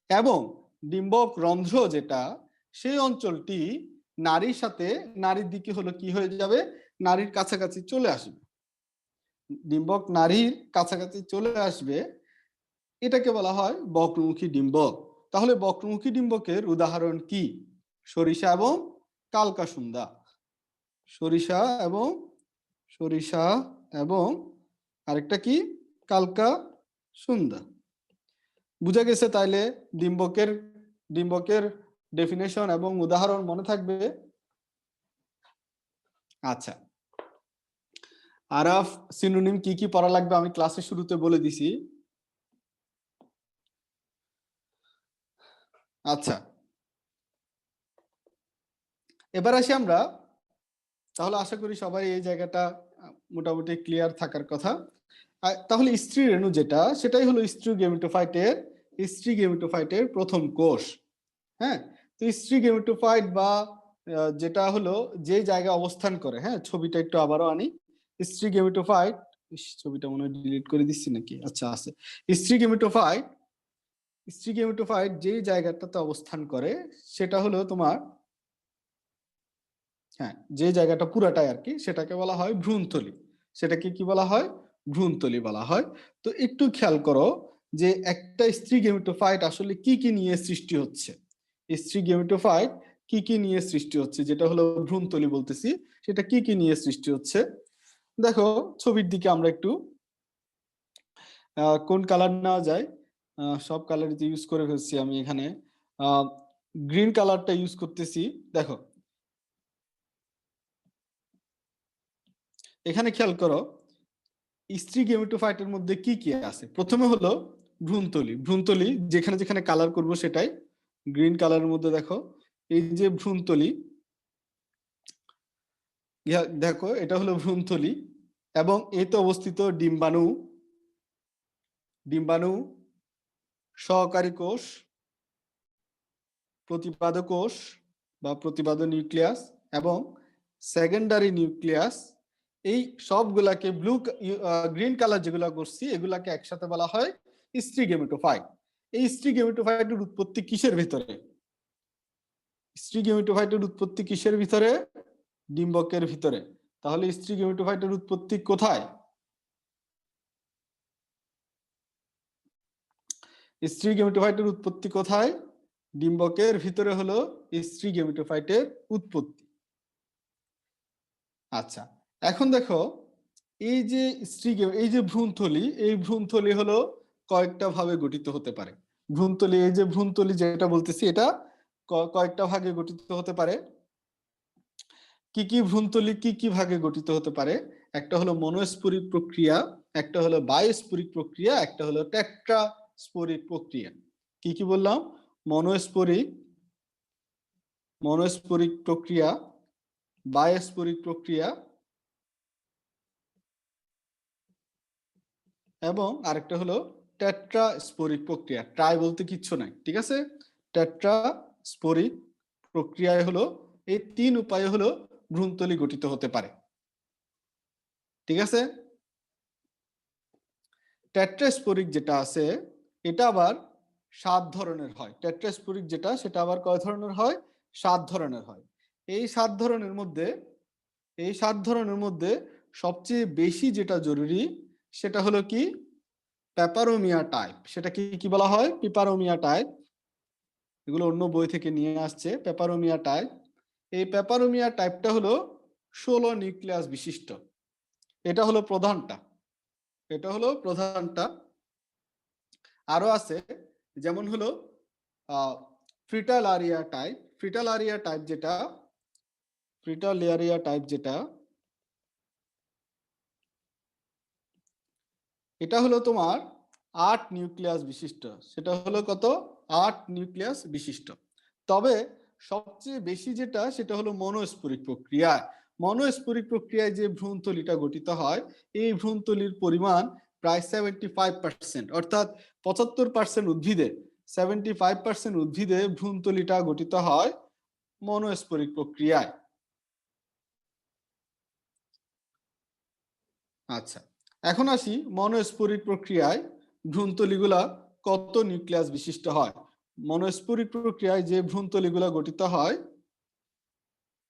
এবং ডিম্বক রন্ধ্র যেটা, সেই অঞ্চলটি নারীর দিকে হলো কি হয়ে যাবে? নারীর কাছাকাছি চলে আসবে। ডিম্বক নারীর কাছাকাছি চলে আসবে, এটাকে বলা হয় বক্রমুখী ডিম্বক। তাহলে বক্রমুখী ডিম্বকের উদাহরণ কি? সরিষা এবং কালকাসুন্দা। সরিষা এবং আরেকটা কি? কালকাসুন্দা। বুঝা গেছে তাইলে ডিম্বকের ডেফিনেশন এবং উদাহরণ মনে থাকবে। আচ্ছা, আরাফ, সিনোনিম কি কি পড়া লাগবে আমি ক্লাসের শুরুতে বলে দিছি। আচ্ছা, এবার আসি আমরা, তাহলে আশা করি সবাই এই জায়গাটা মোটামুটি ক্লিয়ার থাকার কথা। তাহলে স্ত্রী রেণু যেটা, সেটাই হলো স্ত্রী গেমেটোফাইটের প্রথম কোষ। হ্যাঁ, তো স্ত্রী গেমেটোফাইট বা যেটা হলো যে জায়গায় অবস্থান করে, হ্যাঁ ছবিটা একটু আবারও আনি। স্ত্রী গেমেটোফাইট, ছবিটা মনে হয় ডিলিট করে দিচ্ছি নাকি? আচ্ছা, আছে। স্ত্রী গেমেটোফাইট যেই জায়গাটাতে অবস্থান করে সেটা হলো তোমার, হ্যাঁ যে জায়গাটা পুরাটাই আর কি, সেটাকে বলা হয় ভ্রূণথলি। সেটাকে কি বলা হয়? ভ্রূণথলি বলা হয়। তো একটু খেয়াল করো যে একটা স্ত্রী গেমেটোফাইট আসলে কি কি নিয়ে সৃষ্টি হচ্ছে। স্ত্রী গেমেটোফাইট কি কি নিয়ে সৃষ্টি হচ্ছে, যেটা হলো ভ্রূণথলি বলতেছি, সেটা কি কি নিয়ে সৃষ্টি হচ্ছে। দেখো ছবির দিকে আমরা একটু, কোন কালার নেওয়া যায়? সব কালার ইউজ করে ফেলছি আমি এখানে। গ্রিন কালারটা ইউজ করতেছি। দেখো এখানে খেয়াল করো, স্ত্রী গেমেটোফাইটের মধ্যে কি কি আছে। প্রথমে হলো ভ্রূণথলি যেখানে যেখানে কালার করব সেটাই গ্রিন কালারের মধ্যে। দেখো এই যে ভ্রূণথলি, দেখো এটা হলো ভ্রূণথলি এবং এতে অবস্থিত ডিম্বাণু, সহকারী কোষ, প্রতিপাদ কোষ বা প্রতিপাদ নিউক্লিয়াস এবং সেকেন্ডারি নিউক্লিয়াস। এই সবগুলাকে গ্রিন কালার যেগুলা করছি, এগুলাকে একসাথে বলা হয় স্ত্রী গেমেটোফাইট। এই স্ত্রী গেমেটোফাইটের উৎপত্তি কিসের ভিতরে? স্ত্রী গেমেটোফাইটের উৎপত্তি কিসের ভিতরে? ডিম্বকের ভিতরে। তাহলে স্ত্রী গেমেটোফাইটের উৎপত্তি কোথায়? স্ত্রী গেমেটোফাইটের উৎপত্তি কোথায়? ডিম্বকের ভিতরে হলো স্ত্রী গেমেটোফাইটের উৎপত্তি। আচ্ছা, এখন দেখো এই যে এই যে ভ্রূণথলি, এই ভ্রূণথলি হলো কয়েকটা ভাবে গঠিত হতে পারে। এই যে ভ্রূণথলি যেটা বলতেছি, এটা কয়েকটা ভাগে গঠিত হতে পারে। কি কি ভ্রূণথলি কি কি ভাগে গঠিত হতে পারে? একটা হলো মনোস্ফরিক প্রক্রিয়া, একটা হলো বায়োস্ফরিক প্রক্রিয়া, একটা হলো টেট্রাস্ফরিক প্রক্রিয়া। কি কি বললাম? মনোস্ফরিক প্রক্রিয়া, বায়োস্ফরিক প্রক্রিয়া এবং আরেকটা হলো টেট্রাস্পোরিক প্রক্রিয়া। ট্রাই বলতে কিচ্ছু নাই, ঠিক আছে? টেট্রাস্পোরিক প্রক্রিয়ায় হলো এই তিন উপায়ে হলো ভ্রূণথলি গঠিত হতে পারে, ঠিক আছে? টেট্রাস্পোরিক যেটা আছে এটা আবার 7 ধরনের হয়। টেট্রাস্পোরিক যেটা সেটা আবার কয় ধরনের হয়? 7 ধরনের হয়। এই 7 ধরনের মধ্যে সবচেয়ে বেশি যেটা জরুরি সেটা হলো কি? Peperomia type. সেটা কি বলা হয়? Peperomia type. এগুলো অন্য বই থেকে নিয়ে আসছে। Peperomia type. এই পেপারোমিয়া টাইপটা হলো 16 নিউক্লিয়াস বিশিষ্ট। এটা হলো প্রধানটা। আরো আছে, যেমন হলো ফ্রিটালারিয়া টাইপ। ফ্রিটালারিয়া টাইপ যেটা এটা হলো তোমার 8 নিউক্লিয়াস বিশিষ্ট। সেটা হলো কত? 8 নিউক্লিয়াস বিশিষ্ট। তবে সবচেয়ে বেশি যেটা সেটা হলো মনোস্ফুরিক প্রক্রিয়া। মনোস্ফুরিক প্রক্রিয়ায় যে ভ্রূণথলিটা গঠিত হয় এই ভ্রূণথলির পরিমাণ প্রায় 75%, অর্থাৎ 75% উদ্ভিদে 75% উদ্ভিদে ভ্রূণথলিটা গঠিত হয় মনোস্ফুরিক প্রক্রিয়ায়। আচ্ছা, এখন আসি মনোস্ফুরিক প্রক্রিয়ায় ভ্রূণথলিগুলা কত নিউক্লিয়াস বিশিষ্ট হয়। মনোস্ফুরিক প্রক্রিয়ায় যে ভ্রূণথলিগুলা গঠিত হয়,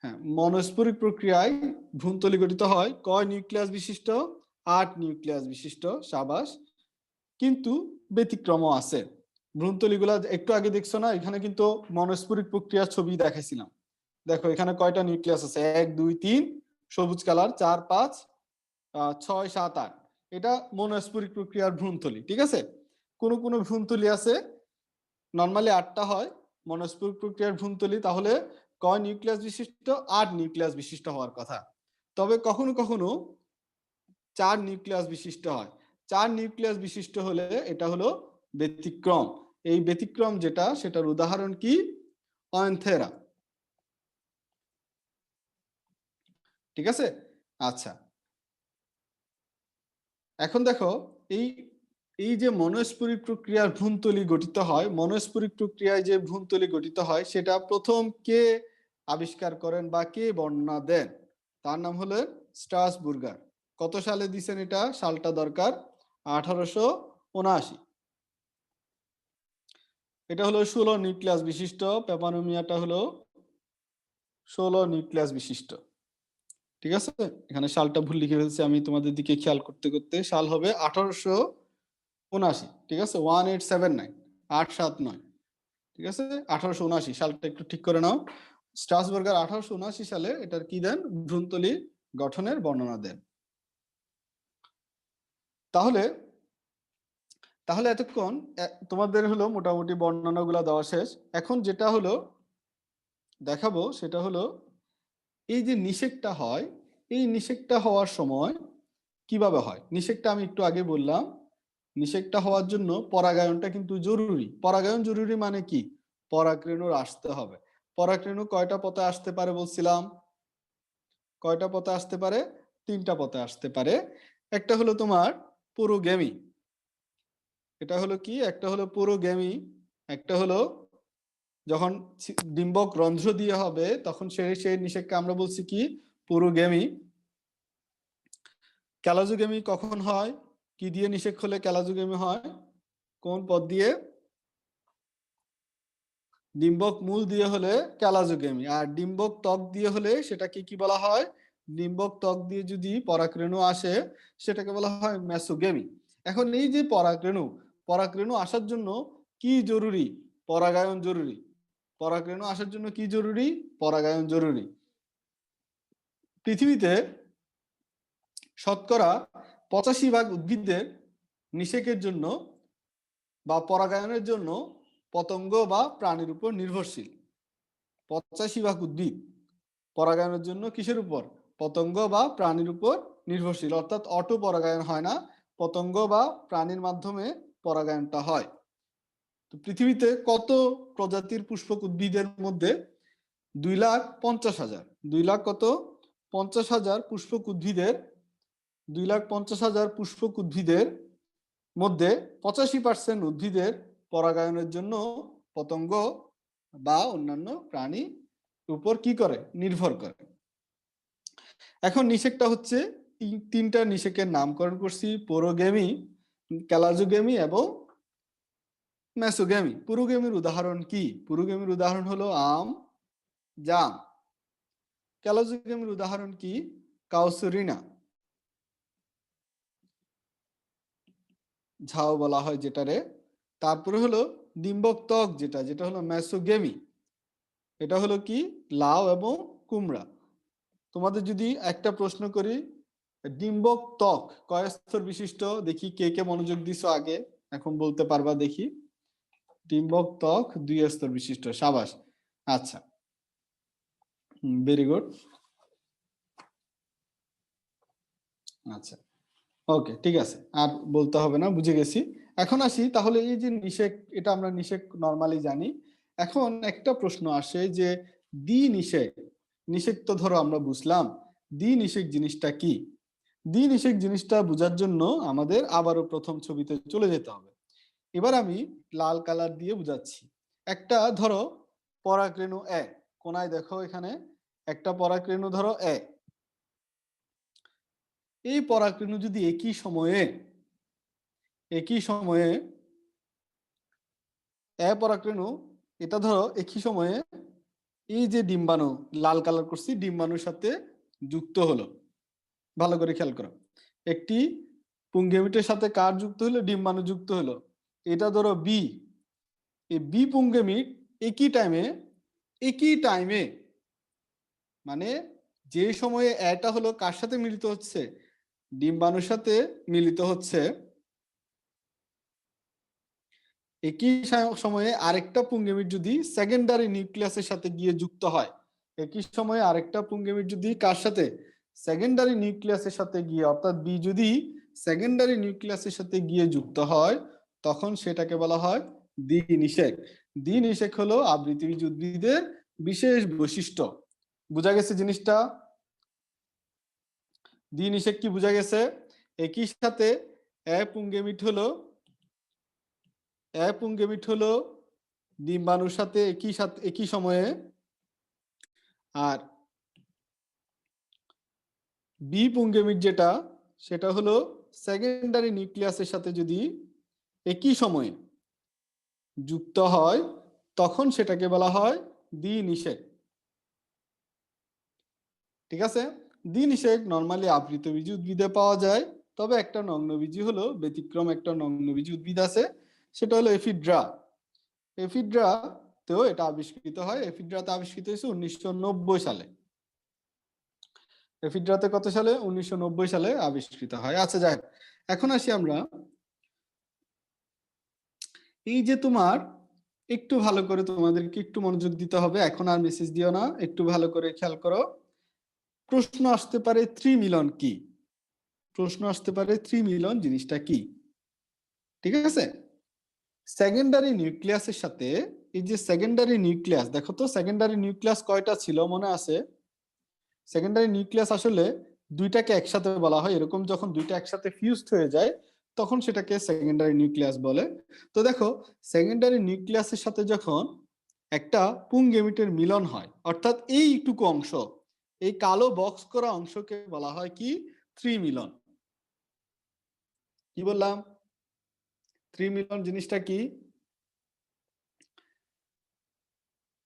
হ্যাঁ, মনোস্ফুরিক প্রক্রিয়ায় ভ্রূণথলি গঠিত হয় কয় নিউক্লিয়াস বিশিষ্ট? 8 নিউক্লিয়াস বিশিষ্ট। সাবাস। কিন্তু ব্যতিক্রমও আছে। ভ্রূণথলিগুলা একটু আগে দেখছো না, এখানে কিন্তু মনোস্ফুরিক প্রক্রিয়ার ছবি দেখাইছিলাম। দেখো এখানে কয়টা নিউক্লিয়াস আছে? 1 2 3, সবুজ কালার 4 5 6 7 8। এটা মনোস্ফুরিক প্রক্রিয়ার ভ্রূণথলি। ঠিক আছে? কোন ভ্রূণথলি আছে নরমালি 8টা হয় মনোস্ফুরিক প্রক্রিয়ার ভ্রূণথলি, তাহলে কয় নিউক্লিয়াস বিশিষ্ট? 8 নিউক্লিয়াস বিশিষ্ট হওয়ার কথা। তবে কখনো কখনো 4 নিউক্লিয়াস বিশিষ্ট হয়। 4 নিউক্লিয়াস বিশিষ্ট হলে এটা হলো ব্যতিক্রম। এই ব্যতিক্রম যেটা সেটার উদাহরণ কি? অ্যানথেরা। ঠিক আছে? আচ্ছা, এখন দেখো এই এই যে মনোস্ফুরিক প্রক্রিয়ার ভ্রূণথলি গঠিত হয়, মনোস্ফুরিক প্রক্রিয়ায় যে ভ্রূণথলি গঠিত হয় সেটা প্রথম কে আবিষ্কার করেন বা কে বর্ণনা দেন? তার নাম হলো স্ট্রাসবুর্গার। কত সালে দিছেন এটা? সালটা দরকার 1879। এটা হলো 16 নিউক্লিয়াস বিশিষ্ট। পেপারোমিয়াটা হলো 16 নিউক্লিয়াস বিশিষ্ট। ঠিক আছে? এখানে সালটা ভুল লিখে ফেলছি আমি, তোমাদের দিকে খেয়াল করতে করতে। সাল হবে 1879। ঠিক আছে? 1879, 879। ঠিক আছে? 1879 সালটা একটু ঠিক করে নাও। স্ট্রাসবার্গার 1879 সালে এটার কি দেন? ভ্রূণথলি গঠনের বর্ণনা দেন। তাহলে এতক্ষণ তোমাদের হলো মোটামুটি বর্ণনাগুলো দেওয়া শেষ। এখন যেটা হলো দেখাবো সেটা হলো এই যে নিষেকটা হয়, এই নিষেকটা হওয়ার সময় কিভাবে হয়। নিষেকটা আমি একটু আগে বললাম, নিষেকটা হওয়ার জন্য পরাগায়নটা কিন্তু জরুরি। পরাগায়ন জরুরি মানে কি? পরাগরেণুর আসতে হবে। পরাগরেণু কয়টা পথে আসতে পারে বলছিলাম? কয়টা পথে আসতে পারে? 3টা পথে আসতে পারে। একটা হলো তোমার পুরোগেমি। এটা হলো কি? একটা হলো পুরোগেমি, একটা হলো যখন ডিম্বক রন্ধ্র দিয়ে হবে তখন সেই নিষেককে আমরা বলছি কি? পুরোগেমি। ক্যালাজোগেমি কখন হয়? কি দিয়ে নিষেক হলে ক্যালাজোগেমি হয়? কোন পথ দিয়ে? ডিম্বক মূল দিয়ে হলে ক্যালাজোগেমি, আর ডিম্বক ত্বক দিয়ে হলে সেটাকে কি বলা হয়? ডিম্বক ত্বক দিয়ে যদি পরাগরেণু আসে সেটাকে বলা হয় মেসোগেমি। এখন এই যে পরাগরেণু আসার জন্য কি জরুরি? পরাগায়ন জরুরি। পরাগরেণু আসার জন্য কি জরুরি? পরাগায়ন জরুরি। পৃথিবীতে শতকরা 85% উদ্ভিদের নিষেকের জন্য বা পরাগায়নের জন্য পতঙ্গ বা প্রাণীর উপর নির্ভরশীল। 85% উদ্ভিদ পরাগায়নের জন্য কিসের উপর? পতঙ্গ বা প্রাণীর উপর নির্ভরশীল। অর্থাৎ অটো পরাগায়ন হয় না, পতঙ্গ বা প্রাণীর মাধ্যমে পরাগায়নটা হয়। তো পৃথিবীতে কত প্রজাতির পুষ্পক উদ্ভিদের মধ্যে 2,50,000, 2 লাখ কত? 50,000 পুষ্পক উদ্ভিদের 2,50,000 পুষ্পক উদ্ভিদের মধ্যে 85% উদ্ভিদের পরাগায়নের জন্য পতঙ্গ বা অন্যান্য প্রাণী উপর কি করে? নির্ভর করে। এখন নিষেকটা হচ্ছে 3টা নিষেকের নামকরণ করছি। পুরোগেমি, ক্যালাজোগেমি এবং মেসোগেমি। পুরোগেমির উদাহরণ কি? পুরোগেমির উদাহরণ হলো আম, জাম। ক্যালাজোগেমির উদাহরণ কি? কাউসুরিনা, ঝাও বলা হয় যেটারে। তারপরে হলো ডিম্বক ত্বক, যেটা হলো মেসোগেমি। এটা হলো কি? লাউ এবং কুমড়া। তোমাদের যদি একটা প্রশ্ন করি, ডিম্বক ত্বক কয় স্তর বিশিষ্ট? দেখি কে কে মনোযোগ দিছো আগে, এখন বলতে পারবা দেখি। ডিম্বক ত্বক 2 স্তর বিশিষ্ট, সাবাস। আচ্ছা, ভেরি গুড। আচ্ছা, ওকে, ঠিক আছে, আর বলতে হবে না, বুঝে গেছি। এখন আসি তাহলে এই যে নিষেক, এটা আমরা নিষেক নরমালি জানি। এখন একটা প্রশ্ন আসে যে দ্বি নিষেক। নিষেক তো ধরো আমরা বুঝলাম, দ্বি নিষেক জিনিসটা কি? দ্বি নিষেক জিনিসটা বোঝার জন্য আমাদের আবারও প্রথম ছবিতে চলে যেতে হবে। এবার আমি লাল কালার দিয়ে বুঝাচ্ছি। একটা ধরো পরাগরেণু এ, কোনায় দেখো এখানে একটা পরাগরেণু ধরো এ। এই পরাগরেণু যদি একই সময়ে পরাগরেণু, এটা ধরো একই সময়ে এই যে ডিম্বাণু, লাল কালার করছি, ডিম্বাণুর সাথে যুক্ত হলো। ভালো করে খেয়াল করো, একটি পুংগেমিটের সাথে কার যুক্ত হলো? ডিম্বাণু যুক্ত হলো। এটা ধরো বি। এই বি পুংগেমিট একই টাইমে মানে যে সময়ে এটা হলো কার সাথে মিলিত হচ্ছে? ডিম্বাণুর সাথে মিলিত হচ্ছে। একই সময়ে আরেকটা পুংগেমিট যদি সেকেন্ডারি নিউক্লিয়াসের সাথে গিয়ে যুক্ত হয়, একই সময়ে আরেকটা পুংগেমিট যদি কার সাথে? সেকেন্ডারি নিউক্লিয়াসের সাথে গিয়ে, অর্থাৎ বি যদি সেকেন্ডারি নিউক্লিয়াসের সাথে গিয়ে যুক্ত হয়, তখন সেটাকে বলা হয় দ্বিনিষেক। দ্বিনিষেক হলো আবৃতবীজ উদ্ভিদের বিশেষ বৈশিষ্ট্য। বোঝা গেছে জিনিসটা? দ্বিনিষেক কি বোঝা গেছে? একই সাথে পুংগেমিট হলো ডিম্বাণুর সাথে একই সময়ে, আর বি পুংগেমিট সেটা হলো সেকেন্ডারি নিউক্লিয়াসের সাথে যদি একই সময়ে যুক্ত হয়, তখন সেটাকে বলা হয় দ্বিনিষেক। ঠিক আছে? দ্বিনিষেক নরমালি আবৃতবীজী উদ্ভিদে পাওয়া যায়, তবে একটা নগ্নবীজী হলো ব্যতিক্রম। একটা নগ্নবীজী উদ্ভিদ আছে, সেটা হলো এফিড্রা। এফিড্রাতেও এটা আবিষ্কৃত হয়। এফিড্রাতে আবিষ্কৃত হয়েছে 1990 সালে। এফিড্রাতে কত সালে? 1990 সালে আবিষ্কৃত হয়। আচ্ছা, যাক, এখন আসি আমরা এই যে তোমার একটু ভালো করে, তোমাদেরকে একটু মনোযোগ দিতে হবে, এখন আর মেসেজ দিও না, একটু ভালো করে খেয়াল করো। প্রশ্ন আসতে পারে ত্রিমিলন কি? প্রশ্ন আসতে পারে ত্রিমিলন জিনিসটা কি? ঠিক আছে? সেকেন্ডারি নিউক্লিয়াসের সাথে, এই যে সেকেন্ডারি নিউক্লিয়াস, দেখো তো সেকেন্ডারি নিউক্লিয়াস কয়টা ছিল মনে আছে? সেকেন্ডারি নিউক্লিয়াস আসলে দুইটাকে একসাথে বলা হয়। এরকম যখন দুইটা একসাথে ফিউজড হয়ে যায়, তখন সেটাকে সেকেন্ডারি নিউক্লিয়াস বলে। তো দেখো, সেকেন্ডারি নিউক্লিয়াসের সাথে যখন একটা পুংগেমিটের মিলন হয়, অর্থাৎ এইটুকু অংশ, এই কালো বক্স করা অংশকে বলা হয় কি? ত্রিমিলন। কি বললাম? ত্রিমিলন জিনিসটা কি?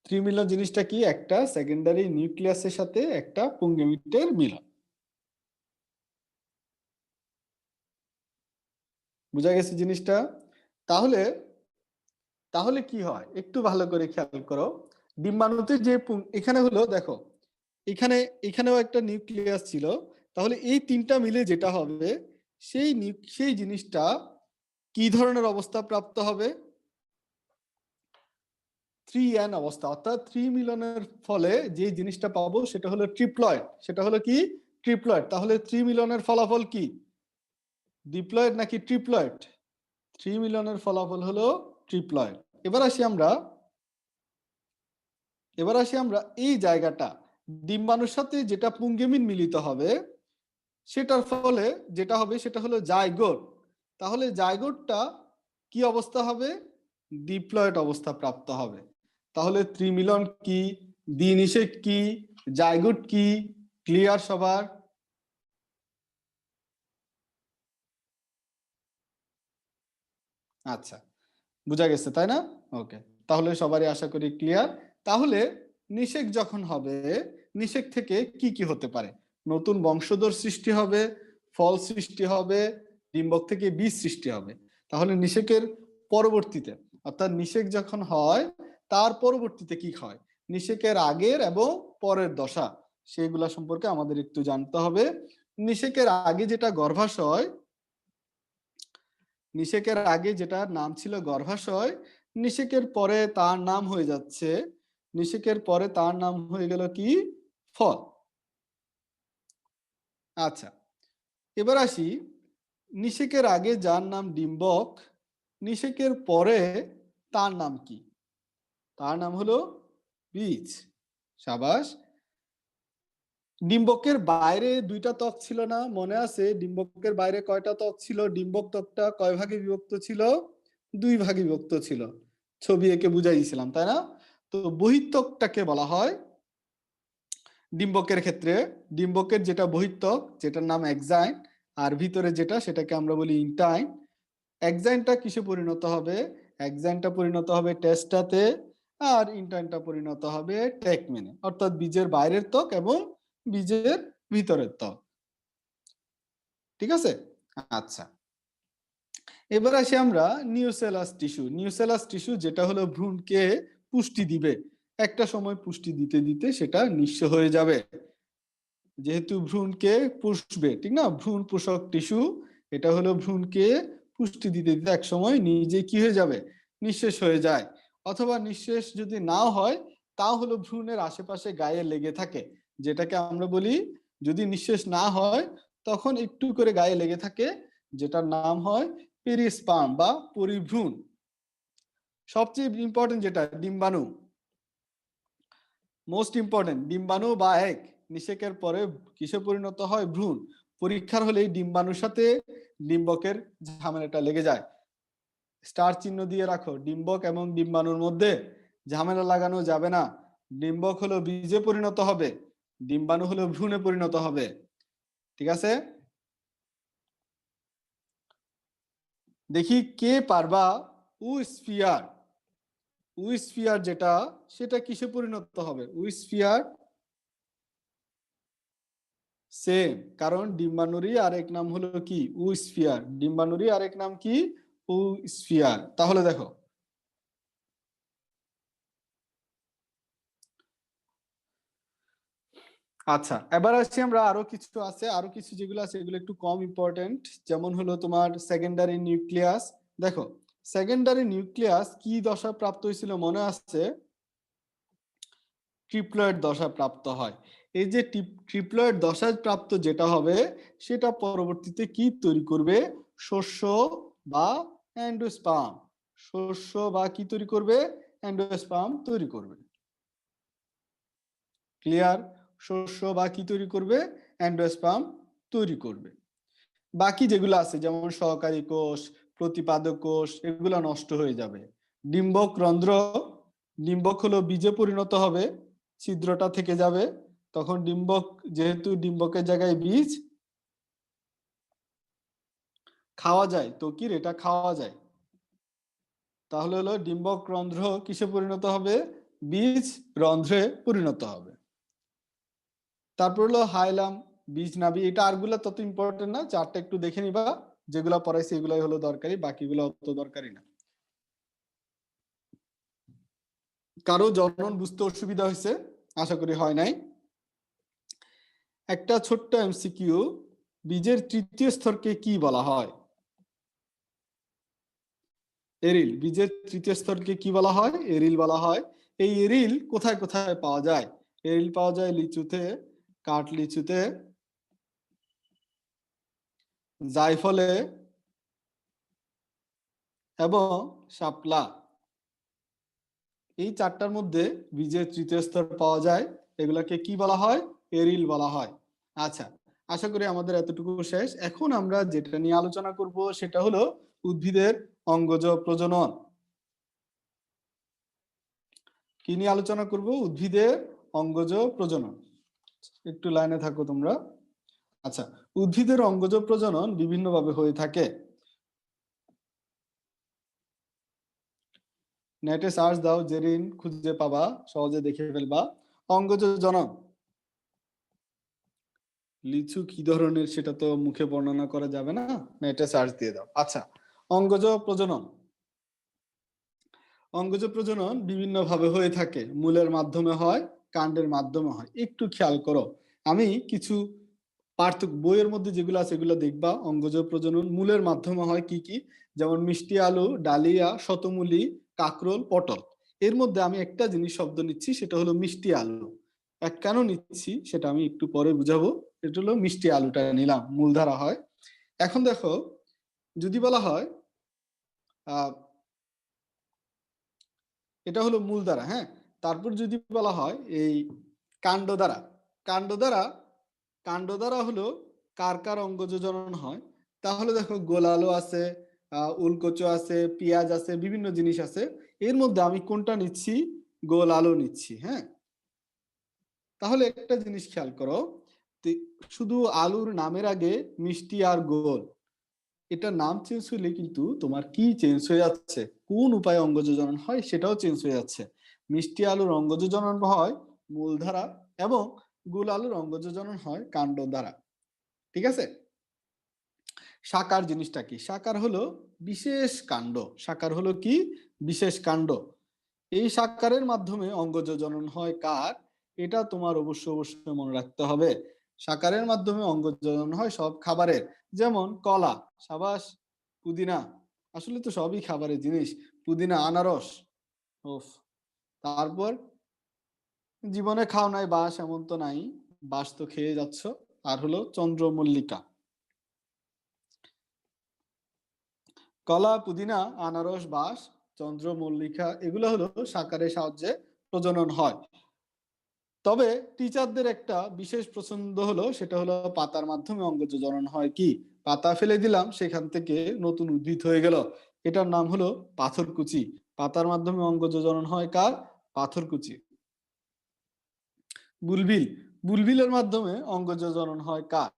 ত্রিমিলন জিনিসটা কি? একটা সেকেন্ডারি নিউক্লিয়াসের সাথে একটা পুংগেমিটের মিলন। বুঝা গেছে জিনিসটা? তাহলে তাহলে কি হয় একটু ভালো করে খেয়াল করো। ডিম্বাণুতে যে এখানে হলো, দেখো এখানে, এখানেও একটা নিউক্লিয়াস ছিল। তাহলে এই তিনটা মিলে যেটা হবে, সেই জিনিসটা কি ধরনের অবস্থা প্রাপ্ত হবে? 3n অবস্থা, অর্থাৎ 3 মিলনের ফলে যে জিনিসটা পাবো সেটা হলো ট্রিপ্লয়েড। সেটা হলো কি? ট্রিপ্লয়েড। তাহলে 3 মিলনের ফলাফল কি? ডিপ্লয়েড নাকি ট্রিপ্লয়েড? 3 মিলনের ফলাফল হলো ট্রিপ্লয়েড। এবার আসি আমরা এই জায়গাটা, ডিম্বাণুর সাথে যেটা পুংগেমিন মিলিত হবে, সেটার ফলে যেটা হবে সেটা হলো জাইগোট। তাহলে জাইগোটটা কি অবস্থা হবে? ডিপ্লয়েড অবস্থা প্রাপ্ত হবে। তাহলে ত্রিমিলন কি, দ্বিনিষেক কি, জাইগোট কি? ক্লিয়ার সবার? আচ্ছা, বুঝা গেছে তাই না? ওকে, তাহলে সবারই আশা করি ক্লিয়ার। তাহলে নিষেক যখন হবে, নিষেক থেকে কি কি হতে পারে? নতুন বংশধর সৃষ্টি হবে, ফল সৃষ্টি হবে, ডিম্বক থেকে বীজ সৃষ্টি হবে। তাহলে নিষেকের পরবর্তীতে, অর্থাৎ নিষেক যখন হয় তার পরবর্তীতে কি হয়, নিষেকের আগের এবং পরের দশা, সেগুলা সম্পর্কে আমাদের একটু জানতে হবে। নিষেকের আগে যেটা গর্ভাশয়, নিষেকের আগে যেটার নাম ছিল গর্ভাশয়, নিষেকের পরে তার নাম হয়ে যাচ্ছে, নিষেকের পরে তার নাম হয়ে গেল কি, ফল। আচ্ছা, এবার আসি, নিষেকের আগে যার নাম ডিম্বক, নিষেকের পরে তার নাম কি? তার নাম হলো বীজ। সাবাস। ডিম্বকের বাইরে দুইটা ত্বক ছিল না, মনে আছে? ডিম্বকের বাইরে কয়টা ত্বক ছিল? ডিম্বক ত্বকটা কয় ভাগে বিভক্ত ছিল? দুই ভাগে বিভক্ত ছিল, ছবি এঁকে বুঝাইছিলাম তাই না? তো বহিত্বকটাকে বলা হয় ডিম্বকের ক্ষেত্রে, ডিম্বকের যেটা বহিত্বক, যেটার নাম এক্সাইন, আর ভিতরে যেটা সেটাকে আমরা বলি ইন্টাইন। এক্সাইনটা কিসে পরিণত হবে? এক্সাইনটা পরিণত হবে টেস্টাতে, আর ইন্টাইনটা পরিণত হবে টেকমেনে, অর্থাৎ বীজের বাইরের ত্বক এবং বীজের ভিতরের ত্বক। ঠিক আছে? আচ্ছা, এবার আসি আমরা নিউসেলাস টিস্যু। নিউসেলাস টিস্যু যেটা হলো ভ্রূণকে পুষ্টি দিবে, একটা সময় পুষ্টি দিতে দিতে সেটা নিঃস্ব হয়ে যাবে, যেহেতু ভ্রূণকে পুষবে, ঠিক না? ভ্রূণ পোষক টিস্যু, এটা হলো ভ্রূণকে পুষ্টি দিতে দিতে এক সময় নিজে কি হয়ে যাবে, নিঃশেষ হয়ে যায়। অথবা নিঃশেষ যদি নাও হয়, তাও হলো ভ্রূণের আশেপাশে গায়ে লেগে থাকে, যেটাকে আমরা বলি, যদি নিঃশেষ না হয় তখন একটু করে গায়ে লেগে থাকে, যেটার নাম হয় পেরিস্পার্ম বা পরিভ্রূণ। সবচেয়ে ইম্পর্টেন্ট যেটা ডিম্বাণু, মোস্ট ইম্পর্টেন্ট, ডিম্বাণু বা এক নিষেকের পরে কিসে পরিণত হয়, ভ্রূণ। পরীক্ষার হলে ডিম্বাণুর সাথে ডিম্বকের ঝামেলাটা লেগে যায়, স্টার চিহ্ন দিয়ে রাখো, ডিম্বক এবং ডিম্বাণুর মধ্যে ঝামেলা লাগানো যাবে না। ডিম্বক হলো বীজে পরিণত হবে, ডিম্বাণু হলো ভ্রূণে পরিণত হবে। ঠিক আছে? দেখি কে পারবা, উস্ফিয়ার, উস্ফিয়ার যেটা, সেটা কিসে পরিণত হবে? উস্ফিয়ার সেম, কারণ ডিম্বাণুরই আরেক নাম হলো কি, উস্ফিয়ার। ডিম্বাণুরই আরেক নাম কি, উস্ফিয়ার। তাহলে দেখো, আচ্ছা এবার আসছি আমরা, আরো কিছু আছে, আরো কিছু যেগুলো আছে এগুলো একটু কম ইম্পর্টেন্ট, যেমন হলো তোমার সেকেন্ডারি নিউক্লিয়াস। দেখো, সেকেন্ডারি নিউক্লিয়াস কি দশা প্রাপ্ত হয়েছিল মনে আছে? ট্রিপ্লয়েড দশা প্রাপ্ত হয়। এই যে ট্রিপ্লয়েড দশা প্রাপ্ত যেটা হবে, সেটা পরবর্তীতে কি তৈরি করবে? শস্য বা অ্যান্ডোস্পার্ম। শস্য বা কি তৈরি করবে? অ্যান্ডোস্পার্ম তৈরি করবে। ক্লিয়ার? শস্য বা কি তৈরি করবে? অ্যান্ডোস্পার্ম তৈরি করবে। বাকি যেগুলো আছে যেমন সহকারী কোষ, প্রতিপাদক কোষ, এগুলো নষ্ট হয়ে যাবে। ডিম্বক রন্ধ্র, ডিম্বক হলো বীজে পরিণত হবে, ছিদ্রটা থেকে যাবে, তখন ডিম্বক, যেহেতু ডিম্বকের জায়গায় বীজ খাওয়া যায়, তো কি এটা খাওয়া যায়, তাহলে হলো ডিম্বক রন্ধ্র কিসে পরিণত হবে? বীজ রন্ধ্রে পরিণত হবে। তারপর হলো হাইলাম, বীজ নাভি, এটা আরগুলা তত ইম্পর্টেন্ট না, চারটা একটু দেখে নিবা, যেগুলা পড়াইছে এগুলাই হলো দরকারি, বাকিগুলো অত দরকারি না। কারো জনন বুঝতে অসুবিধা হয়েছে? আশা করি হয় নাই। একটা ছোট্ট এমসিকিউ, বীজের তৃতীয় স্তরকে কি বলা হয়? এরিল। বীজের তৃতীয় স্তরকে কি বলা হয়? এরিল বলা হয়। এই এরিল কোথায় কোথায় পাওয়া যায়? এরিল পাওয়া যায় লিচুতে, কাঠ লিচুতে, জায়ফলে এবং শাপলা। এই চারটার মধ্যে বীজের তৃতীয় স্তর পাওয়া যায়, এগুলাকে কি বলা হয়? এরিল বলা হয়। আচ্ছা, আশা করি আমাদের এতটুকু শেষ। এখন আমরা যেটা নিয়ে আলোচনা করব সেটা হলো উদ্ভিদের অঙ্গজ প্রজনন। কি নিয়ে আলোচনা করব? উদ্ভিদের অঙ্গজ প্রজনন। একটু লাইনে থাকো তোমরা। আচ্ছা, উদ্ভিদের অঙ্গজ প্রজনন বিভিন্নভাবে হয়ে থাকে। নেটে সার্চ দাও, জেরিন খুঁজে পাবা, সহজে দেখে ফেলবা। অঙ্গজ জনন লিচু কি ধরনের সেটা তো মুখে বর্ণনা করা যাবে না, নেটে সার্চ দিয়ে দাও। আচ্ছা, অঙ্গজ প্রজনন। অঙ্গজ প্রজনন বিভিন্ন ভাবে হয়ে থাকে, মূলের মাধ্যমে হয়, কাণ্ডের মাধ্যমে হয়। একটু খেয়াল করো, আমি কিছু পার্থক্য বইয়ের মধ্যে যেগুলো আছে এগুলো দেখবা। অঙ্গজ প্রজনন মূলের মাধ্যমে হয় কি কি, যেমন মিষ্টি আলু, ডালিয়া, শতমূলি, কাকরোল, পটল। এর মধ্যে আমি একটা জিনিস শব্দ নিচ্ছি, সেটা হলো মিষ্টি আলু। কেন নিচ্ছি সেটা আমি একটু পরে বুঝাবো। এটা হলো মিষ্টি আলুটা নিলাম, মূলধারা হয়। এখন দেখো, যদি বলা হয় এটা হলো মূল দ্বারা, হ্যাঁ। তারপর যদি বলা হয় এই কাণ্ড দ্বারা, কাণ্ড দ্বারা, কাণ্ড দ্বারা হলো কার কার অঙ্গজ জনন হয়, তাহলে দেখো গোলালো আছে, উলকচু আছে, পেঁয়াজ আছে, বিভিন্ন জিনিস আছে। এর মধ্যে আমি কোনটা নিচ্ছি? গোল আলু নিচ্ছি, হ্যাঁ। তাহলে একটা জিনিস খেয়াল করো, শুধু আলুর নামের আগে মিষ্টি আর গোল, এটা নাম চেঞ্জ হলে কিন্তু তোমার কি চেঞ্জ হয়ে যাচ্ছে, কোন উপায়ে অঙ্গজ জনন হয় সেটাও চেঞ্জ হয়ে যাচ্ছে। মিষ্টি আলুর অঙ্গজ জনন হয় মূলধারা, এবং গোল আলুর অঙ্গজ জনন হয় কাণ্ড দ্বারা। ঠিক আছে। সাকার জিনিসটা কি? সাকার হলো বিশেষ কাণ্ড। সাকার হলো কি? বিশেষ কাণ্ড। এই সাকারের মাধ্যমে অঙ্গজ জনন হয় কার? এটা তোমার অবশ্যই মনে রাখতে হবে। সাকারের মাধ্যমে অঙ্গজ জনন হয় সব খাবারের, যেমন কলা, সাবাস, পুদিনা, আসলে তো সবই খাবারের জিনিস, পুদিনা, আনারস, ওফ। তারপর জীবনে খাও নাই বাঁশ, এমন তো নাই, বাঁশ তো খেয়ে যাচ্ছ। আর হলো চন্দ্রমল্লিকা। কলা, পুদিনা, আনারস, বাঁশ, চন্দ্রমল্লিকা, এগুলো হলো সাকারের সাহায্যে প্রজনন হয়। তবে টিচারদের একটা বিশেষ পছন্দ হলো, সেটা হলো পাতার মাধ্যমে অঙ্গজ জনন হয়। কি? পাতা ফেলে দিলাম, সেখান থেকে নতুন উদ্ভিদ হয়ে গেল, এটার নাম হলো পাথরকুচি। পাতার মাধ্যমে অঙ্গজ জনন হয় কার? পাথরকুচি। বুলবিল, বুলবিলের মাধ্যমে অঙ্গজ জনন হয় কার?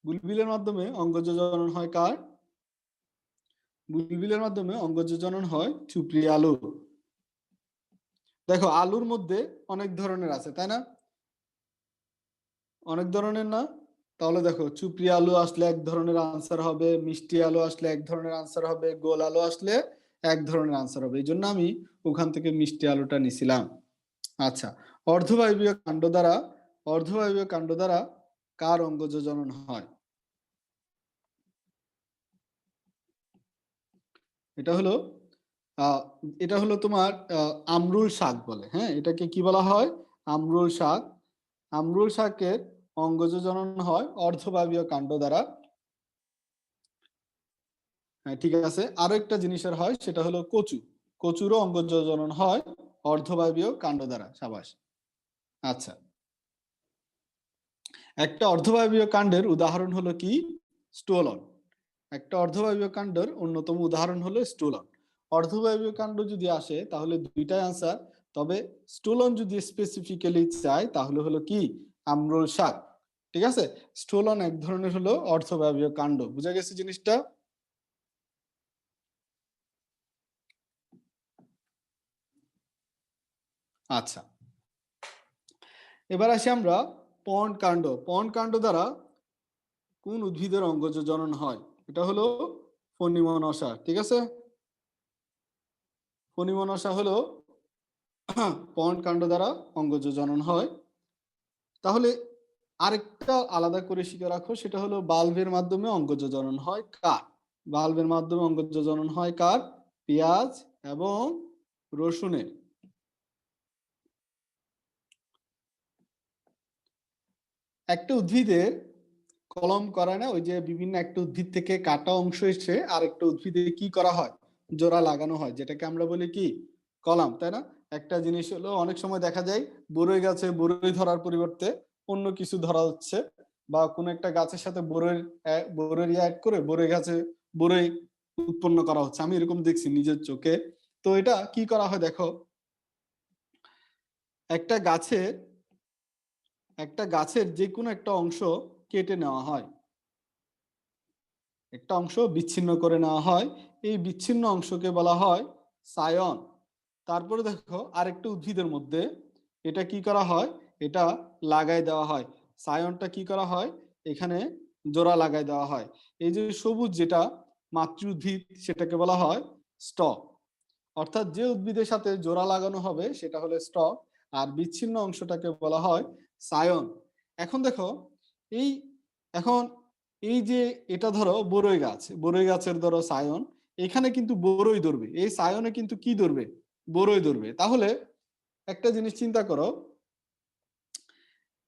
বুলবিলের মাধ্যমে অঙ্গজ জনন হয় কার? বুলবিলের মাধ্যমে অঙ্গজ জনন হয় চুপড়ি আলু। দেখো, আলুর মধ্যে অনেক ধরনের আছে, তাই না? অনেক ধরনের না? তাহলে দেখো, চুপড়ি আলু আসলে এক ধরনের আনসার হবে, মিষ্টি আলু আসলে এক ধরনের আনসার হবে, গোল আলু আসলে এক ধরনের আনসার হবে। এই জন্য আমি ওখান থেকে মিষ্টি আলুটা নিছিলাম। আচ্ছা, অর্ধবায়বীয় কাণ্ড দ্বারা, অর্ধবায়বীয় কাণ্ড দ্বারা কার অঙ্গজ জনন হয়? এটা হলো এটা হলো তোমার আমরুল শাক বলে, হ্যাঁ। এটাকে কি বলা হয়? আমরুল শাক। আমরুল শাকের অঙ্গজ জনন হয় অর্ধবায়বীয় কাণ্ড দ্বারা। হ্যাঁ, ঠিক আছে। আরো একটা জিনিসের হয়, সেটা হলো কচু। কচুরও অঙ্গজ জনন হয় অর্ধবায়বীয় কাণ্ড দ্বারা। সাবাস। আচ্ছা, একটা অর্ধবায়বীয় কাণ্ডের উদাহরণ হলো কি? স্টোলন। একটা অর্ধবায়বীয় কাণ্ডের অন্যতম উদাহরণ হলো স্টোলন। অর্ধবায়বীয় কাণ্ড যদি আসে তাহলে দুইটাই আনসার, তবে স্টোলন যদি স্পেসিফিক্যালি চাই তাহলে হলো কি? আমরুল শাক। ঠিক আছে। স্টোলন এক ধরনের হলো অর্ধবায়বীয় কাণ্ড। বুঝা গেছে জিনিসটা? আচ্ছা, এবার আসি আমরা পর্ণ কাণ্ড। পর্ণ কাণ্ড দ্বারা কোন উদ্ভিদের অঙ্গজ জনন হয়? এটা হলো ফণিমনসা। ঠিক আছে। ফণিমনসা হলো পর্ণ কাণ্ড দ্বারা অঙ্গজ জনন হয়। তাহলে আরেকটা আলাদা করে শিখে রাখো, সেটা হলো বাল্বের মাধ্যমে অঙ্গজ জনন হয় কার? বাল্বের মাধ্যমে অঙ্গজ জনন হয় কার? পেঁয়াজ এবং রসুনের। একটা উদ্ভিদের কলম করা না, ওই যে বিভিন্ন একটা উদ্ভিদ থেকে কাটা অংশ এসে আর একটা উদ্ভিদে কি করা হয়? জোড়া লাগানো হয়, যেটাকে আমরা বলি কি? কলাম, তাই না? একটা জিনিস হলো, অনেক সময় দেখা যায় বরই গাছে বরই ধরার পরিবর্তে অন্য কিছু ধরা হচ্ছে, বা কোন একটা গাছের সাথে বরই অ্যাড করে বরই গাছে বরই উৎপন্ন করা হচ্ছে। আমি এরকম দেখছি নিজের চোখে। তো এটা কি করা হয় দেখো, একটা গাছের একটা গাছের যে কোনো একটা অংশ কেটে নেওয়া হয়, একটা অংশ বিচ্ছিন্ন করে নেওয়া হয়। এই বিচ্ছিন্ন অংশকে বলা হয় সায়ন। তারপরে দেখো আরেকটা উদ্ভিদের মধ্যে এটা কি করা হয়, এটা লাগাই দেওয়া হয়। সায়নটা কি করা হয়, এখানে জোড়া লাগাই দেওয়া হয়। এই যে সবুজ যেটা মাতৃ উদ্ভিদ সেটাকে বলা হয় স্টক। অর্থাৎ যে উদ্ভিদের সাথে জোড়া লাগানো হবে সেটা হলো স্টক, আর বিচ্ছিন্ন অংশটাকে বলা হয় সায়ন। এখন দেখো এই এখন এই যে এটা ধরো বরই গাছ, বরই গাছের ধরো সায়ন, এখানে কিন্তু বরই ধরবে, এই সায়নে কিন্তু কি ধরবে, বরই ধরবে। তাহলে একটা জিনিস চিন্তা করো,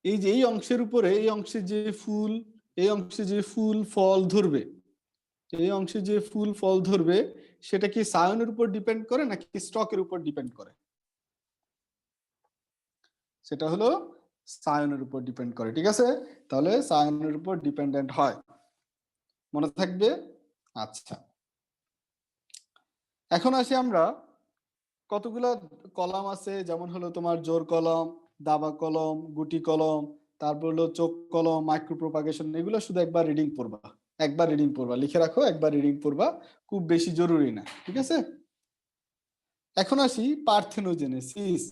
এই যে এই অংশের উপরে এই অংশে যে ফুল, এই অংশে যে ফুল ফল ধরবে, এই অংশে যে ফুল ফল ধরবে সেটা কি সায়নের উপর ডিপেন্ড করে নাকি স্টকের উপর ডিপেন্ড করে? সেটা হলো সায়নের উপর ডিপেন্ড করে। ঠিক আছে, তাহলে সায়নের উপর ডিপেন্ডেন্ট হয়, মনে থাকবে। আচ্ছা, এখন আসি আমরা কতগুলো কলাম আছে, যেমন হলো তোমার জোর কলম, দাবা কলম, গুটি কলম, তারপর হলো চোখ কলম, মাইক্রো প্রপাগেশন, এগুলো শুধু একবার রিডিং পড়বা, একবার রিডিং পড়বা, লিখে রাখো, একবার রিডিং পড়বা, খুব বেশি জরুরি না। ঠিক আছে, এখন আসি পার্থেনোজেনেসিস।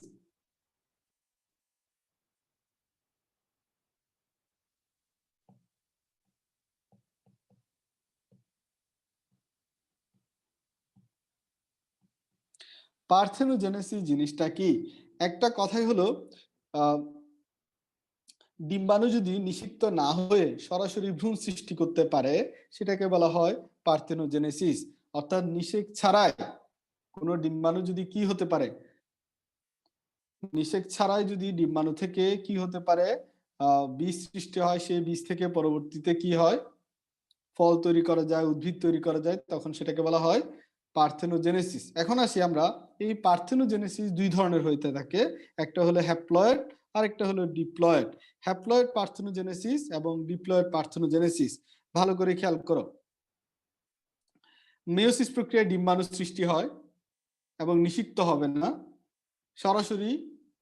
পার্থেনোজেনেসিস জিনিসটা কি? একটা কথাই হলো ডিম্বাণু যদি নিষিক্ত না হয়ে সরাসরি ভ্রূণ সৃষ্টি করতে পারে সেটাকে বলা হয় পার্থেনোজেনেসিস। অর্থাৎ নিষেক ছাড়াই কোনো ডিম্বাণু যদি কি হতে পারে, নিষেক ছাড়াই যদি ডিম্বাণু থেকে কি হতে পারে, বীজ সৃষ্টি হয়, সেই বীজ থেকে পরবর্তীতে কি হয়, ফল তৈরি করা যায়, উদ্ভিদ তৈরি করা যায়, তখন সেটাকে বলা হয় পার্থেনোজেনেসিস। এখন আসি আমরা, এই পার্থেনোজেনেসিস দুই ধরনের হইতে থাকে, একটা হলো হ্যাপ্লয়েড আর একটা হলো ডিপ্লয়েড। হ্যাপ্লয়েড পার্থেনোজেনেসিস এবং ডিপ্লয়েড পার্থেনোজেনেসিস, ভালো করে খেয়াল করো। মেয়োসিস প্রক্রিয়ায় ডিম্বাণু সৃষ্টি হয় এবং নিষিক্ত হবে না, সরাসরি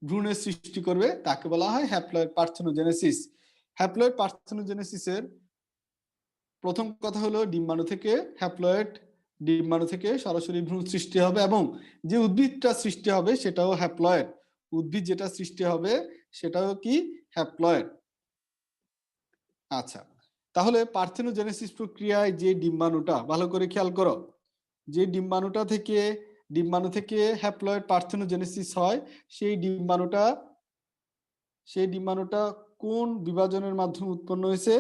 ভ্রূণের সৃষ্টি করবে, তাকে বলা হয় হ্যাপ্লয়েড পার্থেনোজেনেসিস। হ্যাপ্লয়েড পার্থেনোজেনেসিসের প্রথম কথা হলো ডিম্বাণু থেকে হ্যাপ্লয়েড, ডিম্বাণু থেকে সরাসরি ভ্রূণ সৃষ্টি হবে এবং যে উদ্ভিদটা সৃষ্টি হবে সেটাও হ্যাপ্লয়েড, উদ্ভিদ যেটা সৃষ্টি হবে সেটাও কি হ্যাপ্লয়েড। আচ্ছা, তাহলে পার্থেনোজেনেসিস প্রক্রিয়ায় যে ডিম্বাণুটা, ভালো করে খেয়াল করো, যে ডিম্বাণু থেকে হ্যাপ্লয়েড পার্থেনোজেনেসিস হয়, সেই ডিম্বাণুটা কোন বিভাজনের মাধ্যমে উৎপন্ন হয়েছে?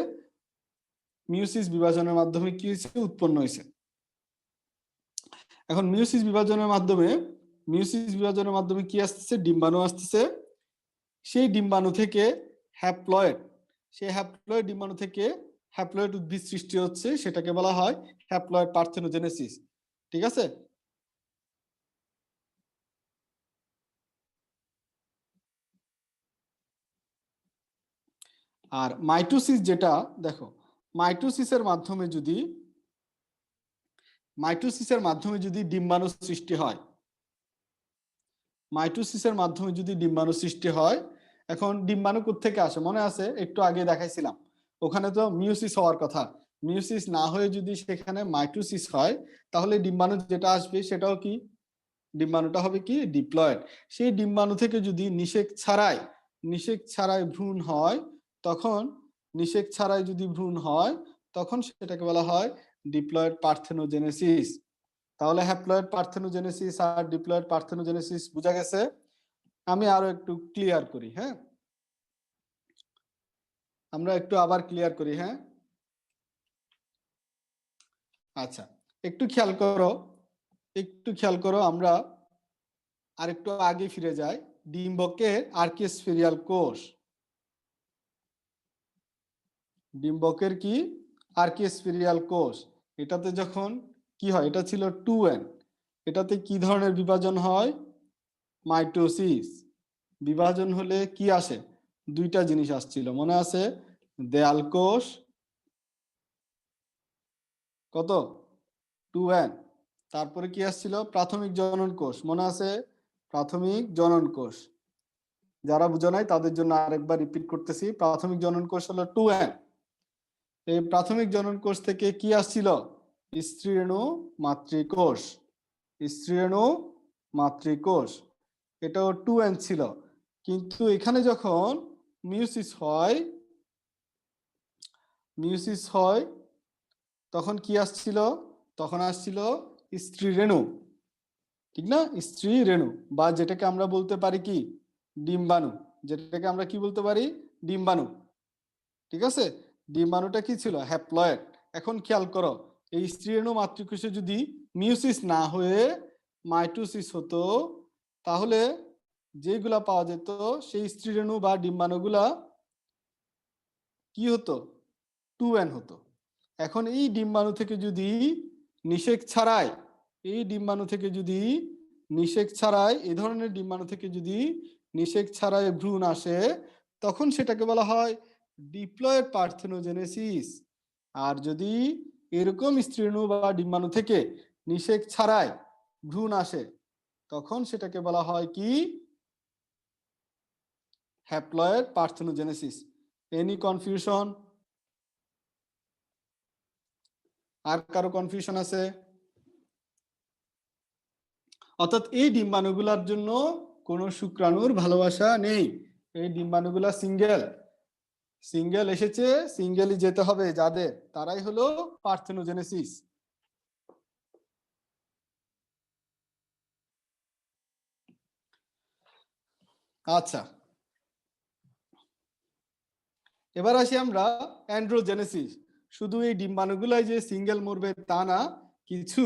মিয়োসিস বিভাজনের মাধ্যমে কি হয়েছে, উৎপন্ন হয়েছে। এখন মিয়োসিস বিভাজনের মাধ্যমে কি আসতেছে, ডিম্বাণু আসতেছে। সেই ডিম্বাণু থেকে হ্যাপ্লয়েড, সেই হ্যাপ্লয়েড ডিম্বাণু থেকে হ্যাপ্লয়েড উদ্ভিদ সৃষ্টি হচ্ছে, সেটাকে বলা হয় হ্যাপ্লয়েড পার্থেনোজেনেসিস। ঠিক আছে, আর মাইটোসিস যেটা দেখো, মাইটোসিসের মাধ্যমে যদি ডিম্বাণু সৃষ্টি হয়, মাইটোসিসের মাধ্যমে যদি ডিম্বাণু সৃষ্টি হয়, এখন ডিম্বাণু কোত্থেকে আসে মনে আছে, একটু আগে দেখাইছিলাম, ওখানে তো মিয়োসিস হওয়ার কথা, মিয়োসিস না হয়ে যদি সেখানে মাইটোসিস হয়, তাহলে ডিম্বাণু যেটা আসবে সেটাও কি, ডিম্বাণুটা হবে কি ডিপ্লয়েড। সেই ডিম্বাণু থেকে যদি নিষেক ছাড়াই ভ্রূণ হয়, তখন তখন সেটাকে বলা হয় ডিপ্লয়েড পার্থেনোজেনেসিস। তাহলে হ্যাপ্লয়েড পার্থেনোজেনেসিস আর ডিপ্লয়েড পার্থেনোজেনেসিস বোঝা গেছে। আমি আরো একটু ক্লিয়ার করি, হ্যাঁ, আমরা একটু আবার ক্লিয়ার করি, হ্যাঁ। আচ্ছা, একটু খেয়াল করো, আমরা আরেকটু আগে ফিরে যাই। ডিম্বকের আর্কিস্ফেরিয়াল কোষ, ডিম্বকের কি আর্কিস্ফেরিয়াল কোষ, এটাতে যখন কি হয়, এটা ছিল 2n, এটাতে কি ধরনের বিভাজন হয়, মাইটোসিস। বিভাজন হলে কি আসে, দুইটা জিনিস আসছিল মনে আছে, দেয়াল কোষ, কত 2n, তারপরে কি আসছিল প্রাথমিক জনন কোষ, মনে আছে প্রাথমিক জনন কোষ, যারা বুঝো নাই তাদের জন্য আরেকবার রিপিট করতেছি, প্রাথমিক জনন কোষ হলো 2n। এই প্রাথমিক জনন কোষ থেকে কি আসছিল, স্ত্রী রেণু মাতৃকোষ, স্ত্রী রেণু মাতৃকোষ, এটাও 2n ছিল, কিন্তু এখানে যখন মিউসিস হয় তখন কি আসছিল, তখন আসছিল স্ত্রী রেণু, ঠিক না, স্ত্রী রেণু, বা যেটাকে আমরা বলতে পারি কি ডিম্বাণু, যেটাকে আমরা কি বলতে পারি ডিম্বাণু, ঠিক আছে। ডিম্বাণুটা কি ছিল হ্যাপ্লয়েড। এখন খেয়াল করো, এই স্ত্রী রেণু মাতৃকোষে যদি মিউসিস না হয়ে মাইটোসিস হতো, তাহলে যেগুলা পাওয়া যেত সেই স্ত্রী রেণু বা ডিম্বাণুগুলা কি হতো 2n হতো। এখন এই ডিম্বাণু থেকে যদি নিষেক ছাড়াই, এই ডিম্বাণু থেকে যদি নিষেক ছাড়াই, এই ধরনের ডিম্বাণু থেকে যদি নিষেক ছাড়াই ভ্রূণ আসে, তখন সেটাকে বলা হয় ডিপ্লয়েড পার্থেনোজেনেসিস। আর যদি এরকম স্ত্রীণু বা ডিম্বাণু থেকে নিষেক ছাড়াই ভ্রূণ আসে, তখন সেটাকে বলা হয় কি হ্যাপ্লয়েড পার্থেনোজেনেসিস। Any confusion? আর কারো কনফিউশন আছে? অর্থাৎ এই ডিম্বাণুগুলার জন্য কোনো শুক্রাণুর ভালোবাসা নেই, এই ডিম্বাণুগুলা সিঙ্গেল এসেছে, সিঙ্গেলই যেতে হবে যাদের, তারাই হলো পার্থেনোজেনেসিস। আচ্ছা, এবার আসি আমরা অ্যান্ড্রোজেনেসিস। শুধু এই ডিম্বাণুগুলাই যে সিঙ্গেল মরবে তা না, কিছু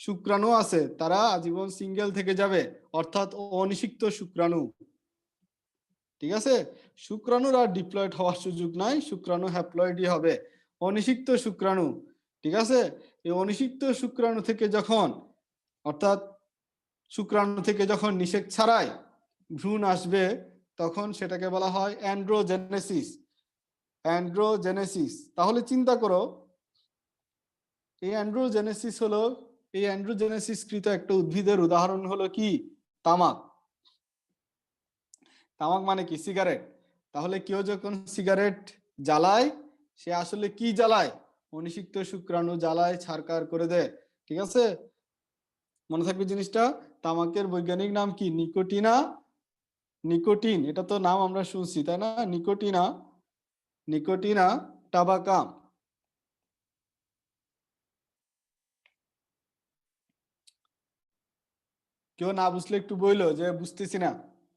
শুক্রাণু আছে তারা আজীবন সিঙ্গেল থেকে যাবে, অর্থাৎ অনিষিক্ত শুক্রাণু, ঠিক আছে। শুক্রাণুর আর ডিপ্লয়েড হওয়ার সুযোগ নাই, শুক্রাণু হ্যাপ্লয়েডই হবে। অনিষিক্ত শুক্রাণু, ঠিক আছে, এই অনিষিক্ত শুক্রাণু থেকে যখন, অর্থাৎ শুক্রাণু থেকে যখন নিষেক ছাড়াই ভ্রূণ আসবে, তখন সেটাকে বলা হয় অ্যান্ড্রোজেনেসিস। অ্যান্ড্রোজেনেসিস, তাহলে চিন্তা করো, এই অ্যান্ড্রোজেনেসিস হলো, এই অ্যান্ড্রোজেনেসিস কৃত একটা উদ্ভিদের উদাহরণ হলো কি তামাক। তামাক মানে কি সিগারেট। তাহলে কেউ যখন সিগারেট জ্বালায়, সে আসলে কি জ্বালায়, অনিষিক্ত শুক্রাণু জ্বালায়, ছারকার করে দেয়, ঠিক আছে। মনে থাকবে জিনিসটা। তামাকের বৈজ্ঞানিক নাম কি নিকোটিনা, নিকোটিন, এটা তো নাম আমরা শুনছি তাই না, নিকোটিনা, নিকোটিনা টাবাকাম। কেউ না বুঝলে একটু বইলো যে বুঝতেছি না।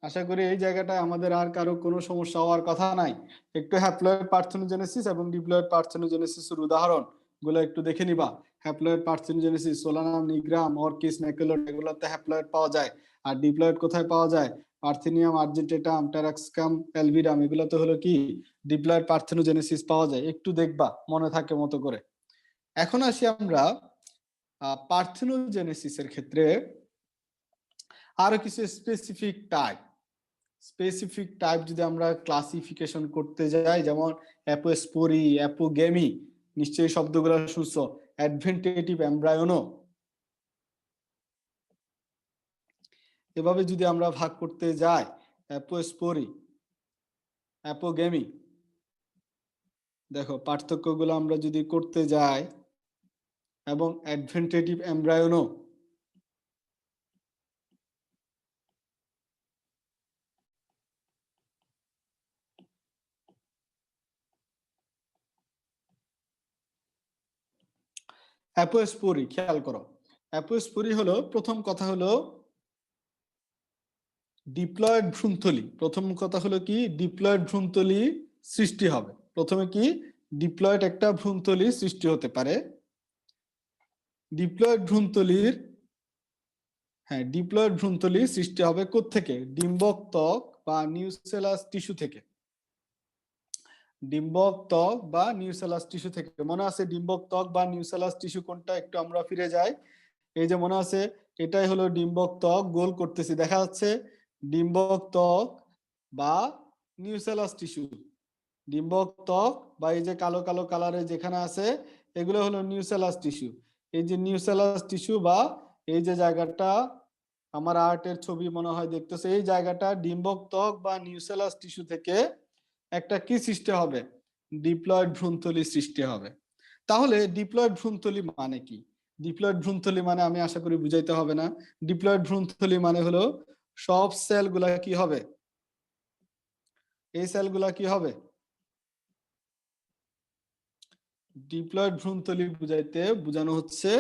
আশা করি এই জায়গাটায় আমাদের আর কারো কোনো সমস্যা হওয়ার কথা নাই। একটু হ্যাপ্লয়েড পার্থেনোজেনেসিস এবং ডিপ্লয়েড পার্থেনোজেনেসিসের উদাহরণ গুলো একটু দেখে নিবা। হ্যাপ্লয়েড পার্থেনোজেনেসিস সোলানাম নিগ্রাম অর্কিস ম্যাকুলোট, এগুলোতে হ্যাপ্লয়েড পাওয়া যায়। আর ডিপ্লয়েড কোথায় পাওয়া যায়, পার্থেনিয়াম আর্জেন্টেটাম টেরাক্সকাম অ্যালবিডাম, এগুলোতে হলো কি ডিপ্লয়েড পার্থেনোজেনেসিস পাওয়া যায়, একটু দেখবা মনে থাকে মতো করে। এখন আসি আমরা পার্থেনোজেনেসিসের ক্ষেত্রে আরো কিছু স্পেসিফিক টাইপ যদি আমরা ক্লাসিফিকেশন করতে যাই, যেমন অ্যাপোস্পোরি, অ্যাপোগেমি, নিশ্চয়ই শব্দগুলো শুনছো, অ্যাডভেন্টেটিভ এমব্রায়োনো, এভাবে যদি আমরা ভাগ করতে যাই, অ্যাপোস্পোরি, অ্যাপোগেমি, দেখো পার্থক্যগুলো আমরা যদি করতে যাই, এবং অ্যাডভেন্টেটিভ এমব্রায়োনো, অ্যাপোস্পোরি খেয়াল করো, অ্যাপোস্পোরি হলো, প্রথম কথা হলো ডিপ্লয়েড ভ্রূণথলি, প্রথম কথা হলো কি ডিপ্লয়েড ভ্রূণথলি সৃষ্টি হবে। প্রথমে কি ডিপ্লয়েড একটা ভ্রূণথলি সৃষ্টি হতে পারে। ডিপ্লয়েড ভ্রূণথলির, হ্যাঁ ডিপ্লয়েড ভ্রূণথলি সৃষ্টি হবে কোত্থেকে, ডিম্বক ত্বক বা নিউসেলাস টিস্যু থেকে। ডিম্বক ত্বক বা নিউসেলাস টিস্যু থেকে। মনে আছে ডিম্বক ত্বক বা নিউসেলাস টিস্যু কোনটা, একটু আমরা ফিরে যাই। এই যে মনে আছে, এটাই হলো ডিম্বক ত্বক, গোল করতেছি দেখা যাচ্ছে, ডিম্বক ত্বক বা নিউসেলাস টিস্যু। ডিম্বক ত্বক বা এই যে কালো কালো কালারে যেখানে আছে, এগুলো হলো নিউসেলাস টিস্যু। এই যে নিউসেলাস টিস্যু বা এই যে জায়গাটা আমার আর্টের ছবি মনে হয় দেখতেছে, এই জায়গাটা ডিম্বক ত্বক বা নিউসেলাস টিস্যু থেকে একটা কি সৃষ্টি হবে, ডিপ্লয়েড ভ্রূণথলি সৃষ্টি হবে। তাহলে ডিপ্লয়েড ভ্রূণথলি মানে কি, ডিপ্লয়েড ভ্রূণথলি মানে আমি আশা করি বুঝাইতে হবে না। ডিপ্লয়েড ভ্রূণথলি মানে হলো সব সেলগুলা কি হবে, এই সেলগুলা কি হবে, ডিপ্লয়েড ভ্রূণথলি বুঝাইতে বোঝানো হচ্ছে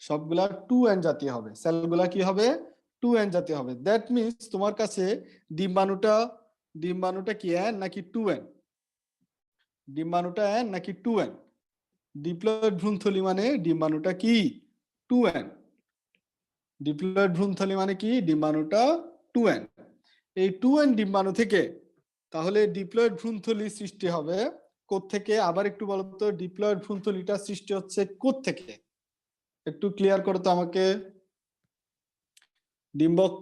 সবগুলা 2n জাতীয় হবে, সেলগুলা কি হবে 2n জাতীয় হবে। দ্যাট মিন্স তোমার কাছে ডিম্বাণুটা কি n নাকি 2n, ডিম্বাণুটা n নাকি 2n, ডিপ্লয়েড ভ্রূণথলি মানে ডিম্বাণুটা কি 2n, ডিপ্লয়েড ভ্রূণথলি মানে কি ডিম্বাণুটা 2n। এই 2n ডিম্বাণু থেকে তাহলে ডিপ্লয়েড ভ্রূণথলি সৃষ্টি হবে কোত্থেকে, আবার একটু বলো তো ডিপ্লয়েড ভ্রূণথলিটা সৃষ্টি হচ্ছে কোত্থেকে, একটু ক্লিয়ার করো তো আমাকে। ডিম্বক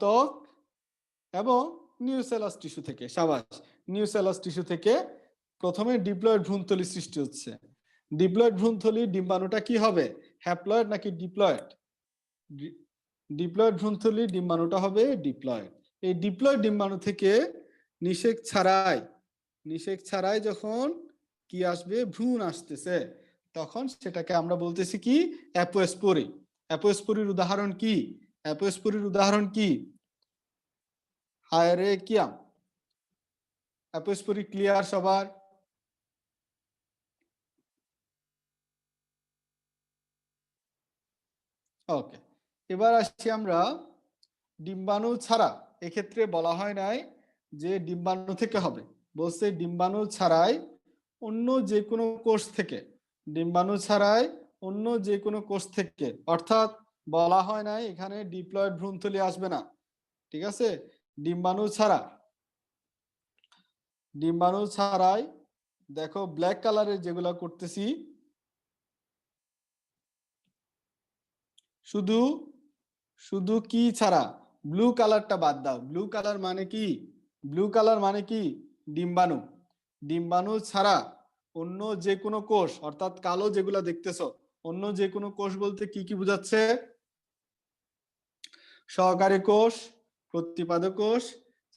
ত্বক এবং নিউসেলাস টিস্যু থেকে, সাবাস, নিউসেলাস টিস্যু থেকে প্রথমে ডিপ্লয়েড ভ্রূণথলি সৃষ্টি হচ্ছে। ডিপ্লয়েড ভ্রূণথলি ডিম্বাণুটা কি হবে, হ্যাপ্লয়েড নাকি ডিপ্লয়েড, ডিপ্লয়েড ভ্রূণথলি ডিম্বাণুটা হবে ডিপ্লয়েড। এই ডিপ্লয়েড ডিম্বাণু থেকে নিষেক ছাড়াই যখন কি আসবে, ভ্রূণ আসতেছে, তখন সেটাকে আমরা বলতেছি কি অ্যাপোস্পোরি। অ্যাপোস্পোরির উদাহরণ কি, অ্যাপোস্পোরির উদাহরণ কি, হায়ারেকিয়াম। অ্যাপোস্পোরি ক্লিয়ার সবার? ওকে, এবার আসছি আমরা ডিম্বাণু ছাড়া। এক্ষেত্রে বলা হয় নাই যে ডিম্বাণু থেকে হবে, বলছে ডিম্বাণু ছাড়াই অন্য যে কোনো কোষ থেকে, ডিম্বাণু ছাড়াই অন্য যে কোনো কোষ থেকে, অর্থাৎ বলা হয় নাই এখানে ডিপ্লয়েড ভ্রূণথলি আসবে না, ঠিক আছে। ডিম্বাণু ছাড়াই দেখো ব্ল্যাক কালারের যেগুলা করতেছি, শুধু শুধু কি ছাড়া, ব্লু কালারটা বাদ দাও। ব্লু কালার মানে কি, ব্লু কালার মানে কি ডিম্বাণু, ডিম্বাণু ছাড়া অন্য যে কোনো কোষ, অর্থাৎ কালো যেগুলা দেখতেছো, অন্য যে কোনো কোষ বলতে কি কি বোঝাচ্ছে, সহকারী কোষ, প্রতিপাদক কোষ,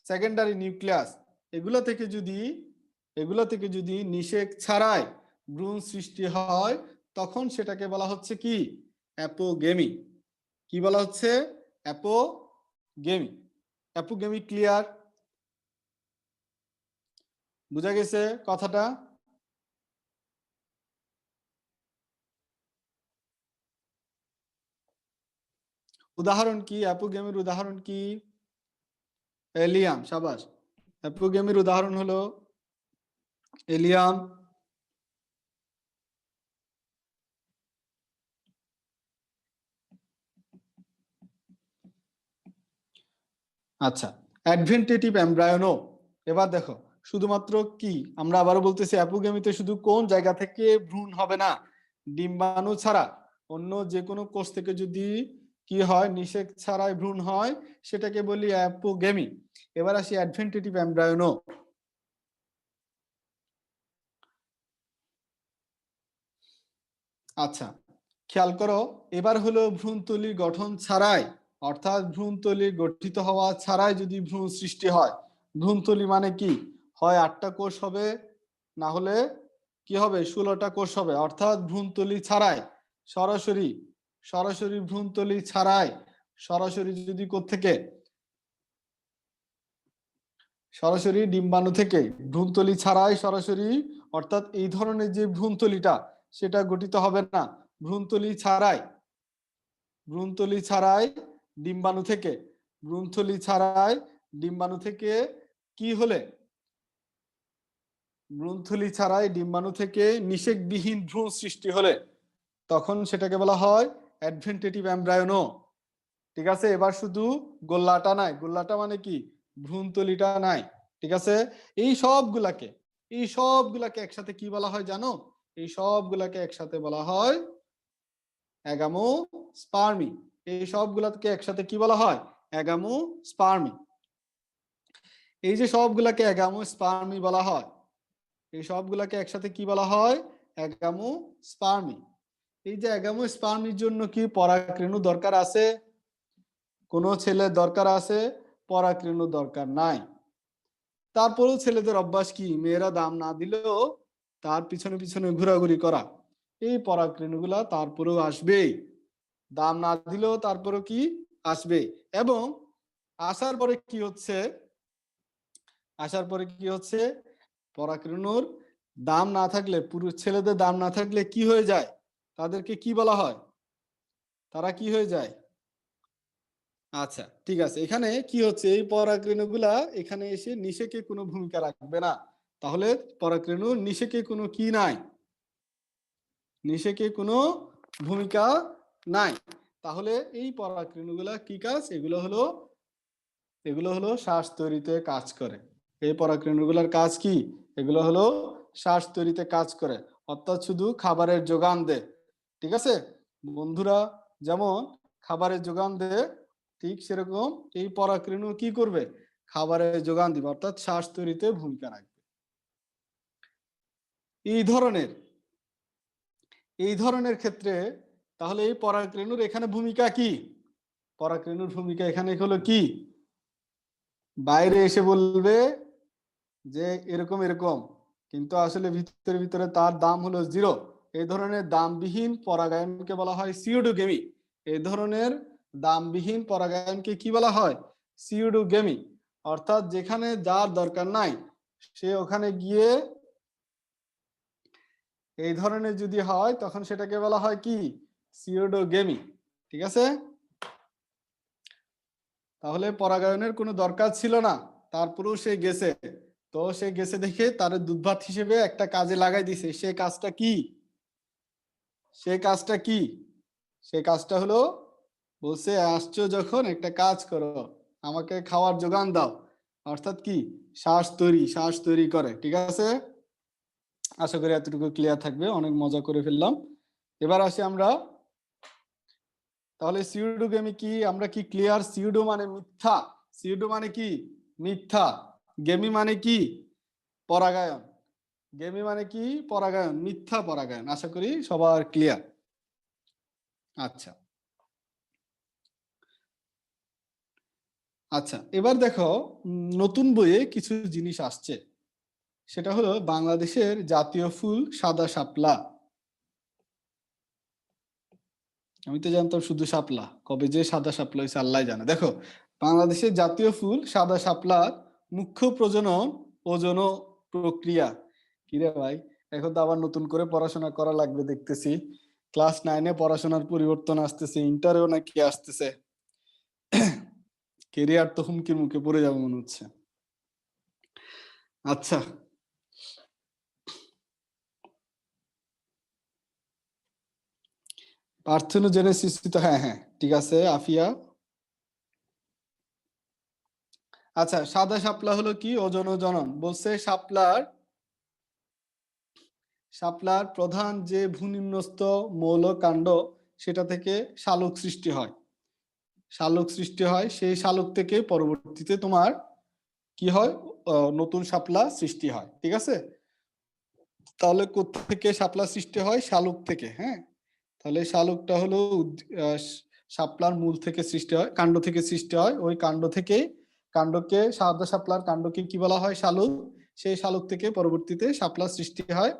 সেকেন্ডারি নিউক্লিয়াস, এগুলো থেকে যদি নিষেক ছাড়াই ভ্রূণ সৃষ্টি হয়, তখন সেটাকে বলা হচ্ছে কি অ্যাপোগেমি। কি বলা হচ্ছে, অ্যাপোগেমি। অ্যাপোগেমি ক্লিয়ার, বুঝা গেছে কথাটা? উদাহরণ কি, অ্যাপোগেমির উদাহরণ কি, এলিয়াম, সাবাস। অ্যাপোগেমির উদাহরণ হলো এলিয়াম। আচ্ছা, অ্যাডভেন্টেটিভ এমব্রায়োনো। এবার দেখো শুধুমাত্র কি, আমরা আবারও বলতেছি অ্যাপোগেমিতে শুধু কোন জায়গা থেকে ভ্রূণ হবে না, ডিম্বাণু ছাড়া অন্য যে কোনো কোষ থেকে যদি কি হয়, নিষেক ছাড়াই ভ্রূণ হয়, সেটাকে বলি অ্যাপোগেমি। এবার আসি অ্যাডভেন্টেটিভ এমব্রায়োনো। আচ্ছা, খেয়াল করো, এবার হলো ভ্রূণথলি গঠন ছাড়াই, অর্থাৎ ভ্রূণথলি গঠিত হওয়া ছাড়াই যদি ভ্রূণ সৃষ্টি হয়, ভ্রূণথলি মানে কি, হয় 8টা কোষ হবে, না হলে কি হবে 16টা কোষ হবে, অর্থাৎ ভ্রূণথলি ছাড়াই সরাসরি সরাসরি ভ্রূণথলি ছাড়াই সরাসরি যদি কোত্থেকে, সরাসরি ডিম্বাণু থেকে, ভ্রূণথলি ছাড়াই সরাসরি, অর্থাৎ এই ধরনের যে ভ্রূণথলিটা সেটা গঠিত হবে না, ভ্রূণথলি ছাড়াই ডিম্বাণু থেকে, ভ্রূণথলি ছাড়াই ডিম্বাণু থেকে কি হলে, ভ্রূণথলি ছাড়াই ডিম্বাণু থেকে নিষেকবিহীন ভ্রূণ সৃষ্টি হলে, তখন সেটাকে বলা হয় অ্যাডভেন্টেটিভ এমব্রায়োনো। ঠিক আছে, এবার শুধু গোল্লাটা নাই, গোল্লাটা মানে কি ভ্রূণথলিটা নাই, ঠিক আছে। এই সবগুলাকে একসাথে কি বলা হয় জানো, এই সবগুলাকে একসাথে বলা হয় অ্যাগামোস্পার্মি। এই সবগুলাকে একসাথে কি বলা হয়, অ্যাগামোস্পার্মি। এই যে সবগুলাকে অ্যাগামোস্পার্মি বলা হয়, এই সবগুলাকে একসাথে কি বলা হয়, অ্যাগামোস্পার্মি। এই যে অ্যাগামোস্পার্মির জন্য কি পরাগরেণু দরকার আছে, কোন ছেলের দরকার আছে, পরাগরেণু দরকার নাই। তারপরেও ছেলেদের অভ্যাস কি, মেয়েরা দাম না দিলেও তার পিছনে পিছনে ঘোরাঘুরি করা, এই পরাগরেণুগুলা তারপরেও আসবে, দাম না দিলেও তারপরেও কি আসবে। এবং আসার পরে কি হচ্ছে, পরাগরেণুর দাম না থাকলে, পুরুষ ছেলেদের দাম না থাকলে কি হয়ে যায়, তাদেরকে কি বলা হয়, তারা কি হয়ে যায়। আচ্ছা ঠিক আছে, এখানে কি হচ্ছে, এই পরাগরেণুগুলা এখানে এসে নিষেকে কোনো ভূমিকা রাখবে না। তাহলে পরাগরেণুর নিষেকে কোনো কি নাই, নিষেকে কোনো ভূমিকা নাই। তাহলে এই পরাগরেণুগুলা কি কাজ, এগুলো হলো শ্বাস তৈরিতে কাজ করে। এই পরাগরেণুগুলোর কাজ কি, এগুলো হলো শ্বাস তৈরিতে কাজ করে, অর্থাৎ শুধু খাবারের যোগান দেয়। ঠিক আছে বন্ধুরা, যেমন খাবারের যোগান দেয়, ঠিক সেরকম এই পরাগরেণু কি করবে, খাবারের যোগান দিবে, অর্থাৎ শ্বাস তৈরিতে ভূমিকা রাখবে। এই ধরনের ক্ষেত্রে তাহলে এই পরাগরেণুর এখানে ভূমিকা কি, পরাগরেণুর ভূমিকা এখানে হলো কি, বাইরে এসে বলবে যে এরকম এরকম, কিন্তু আসলে ভিতরে ভিতরে তার দাম হলো 0। এই ধরনের দামবিহীন পরাগায়নকে বলা হয় সিউডোগেমি। এই ধরনের দামবিহীন পরাগায়নকে কি বলা হয়, সিউডোগেমি। অর্থাৎ যেখানে যার দরকার নাই সে ওখানে গিয়ে এই ধরনের যদি হয় তখন সেটাকে বলা হয় কি, সিউডোগেমি। ঠিক আছে, তাহলে পরাগায়নের কোনো দরকার ছিল না, তারপরেও সে গেছে, তো সে গেছে দেখে তার দুধভাত হিসেবে একটা কাজে লাগাই দিছে। সে কাজটা কি, সে কাজটা হলো, বলছে আসছো যখন একটা কাজ করো, আমাকে খাওয়ার যোগান দাও, অর্থাৎ কি শ্বাস তৈরি করে। ঠিক আছে, আশা করি এতটুকু ক্লিয়ার থাকবে, অনেক মজা করে ফেললাম। এবার আসি আমরা, তাহলে সিউডোগেমি কি, আমরা কি ক্লিয়ার, সিউডো মানে মিথ্যা, সিউডো মানে কি মিথ্যা, গেমি মানে কি পরাগায়ন, গেমি মানে কি পরাগায়ন, মিথ্যা পরাগায়ন। আশা করি সবার ক্লিয়ার। আচ্ছা আচ্ছা, এবার দেখো নতুন বইয়ে কিছু জিনিস আসছে, সেটা হলো বাংলাদেশের জাতীয় ফুল সাদা শাপলা। আমি তো জানতাম শুধু শাপলা, কবে যে সাদা শাপলা হয়েছে আল্লাহ জানে। দেখো বাংলাদেশের জাতীয় ফুল সাদা শাপলার মুখ্য প্রজনন ওজন প্রক্রিয়া কিরে ভাই, এখন তো আবার নতুন করে পড়াশোনা করা লাগবে দেখতেছি। ক্লাস 9-এ পড়াশোনার পরিবর্তন আসতেছে, ইন্টারেও নাকি আসতেছে, কেরিয়ার তো হুমকির মুখে পড়ে যাবে মনে হচ্ছে। আচ্ছা পার্থেনোজেনেসিস তো, হ্যাঁ হ্যাঁ ঠিক আছে আফিয়া। আচ্ছা সাদা শাপলা হলো কি, ওজন ও জনন বলছে, শাপলার প্রধান যে ভূনিম্নস্থ মৌল কাণ্ড সেটা থেকে শালক সৃষ্টি হয়, সেই শালক থেকে পরবর্তীতে তোমার কি হয়, নতুন শাপলা সৃষ্টি হয়। ঠিক আছে, তাহলে কোত্থেকে শাপলা সৃষ্টি হয়, শালক থেকে। হ্যাঁ, তাহলে শালকটা হলো শাপলার মূল থেকে সৃষ্টি হয়, কাণ্ড থেকে সৃষ্টি হয়, ওই কাণ্ড থেকে, কাণ্ডকে সাদা শাপলার কাণ্ডকে কি বলা হয়, শালক। সেই শালক থেকে পরবর্তীতে শাপলা সৃষ্টি হয়।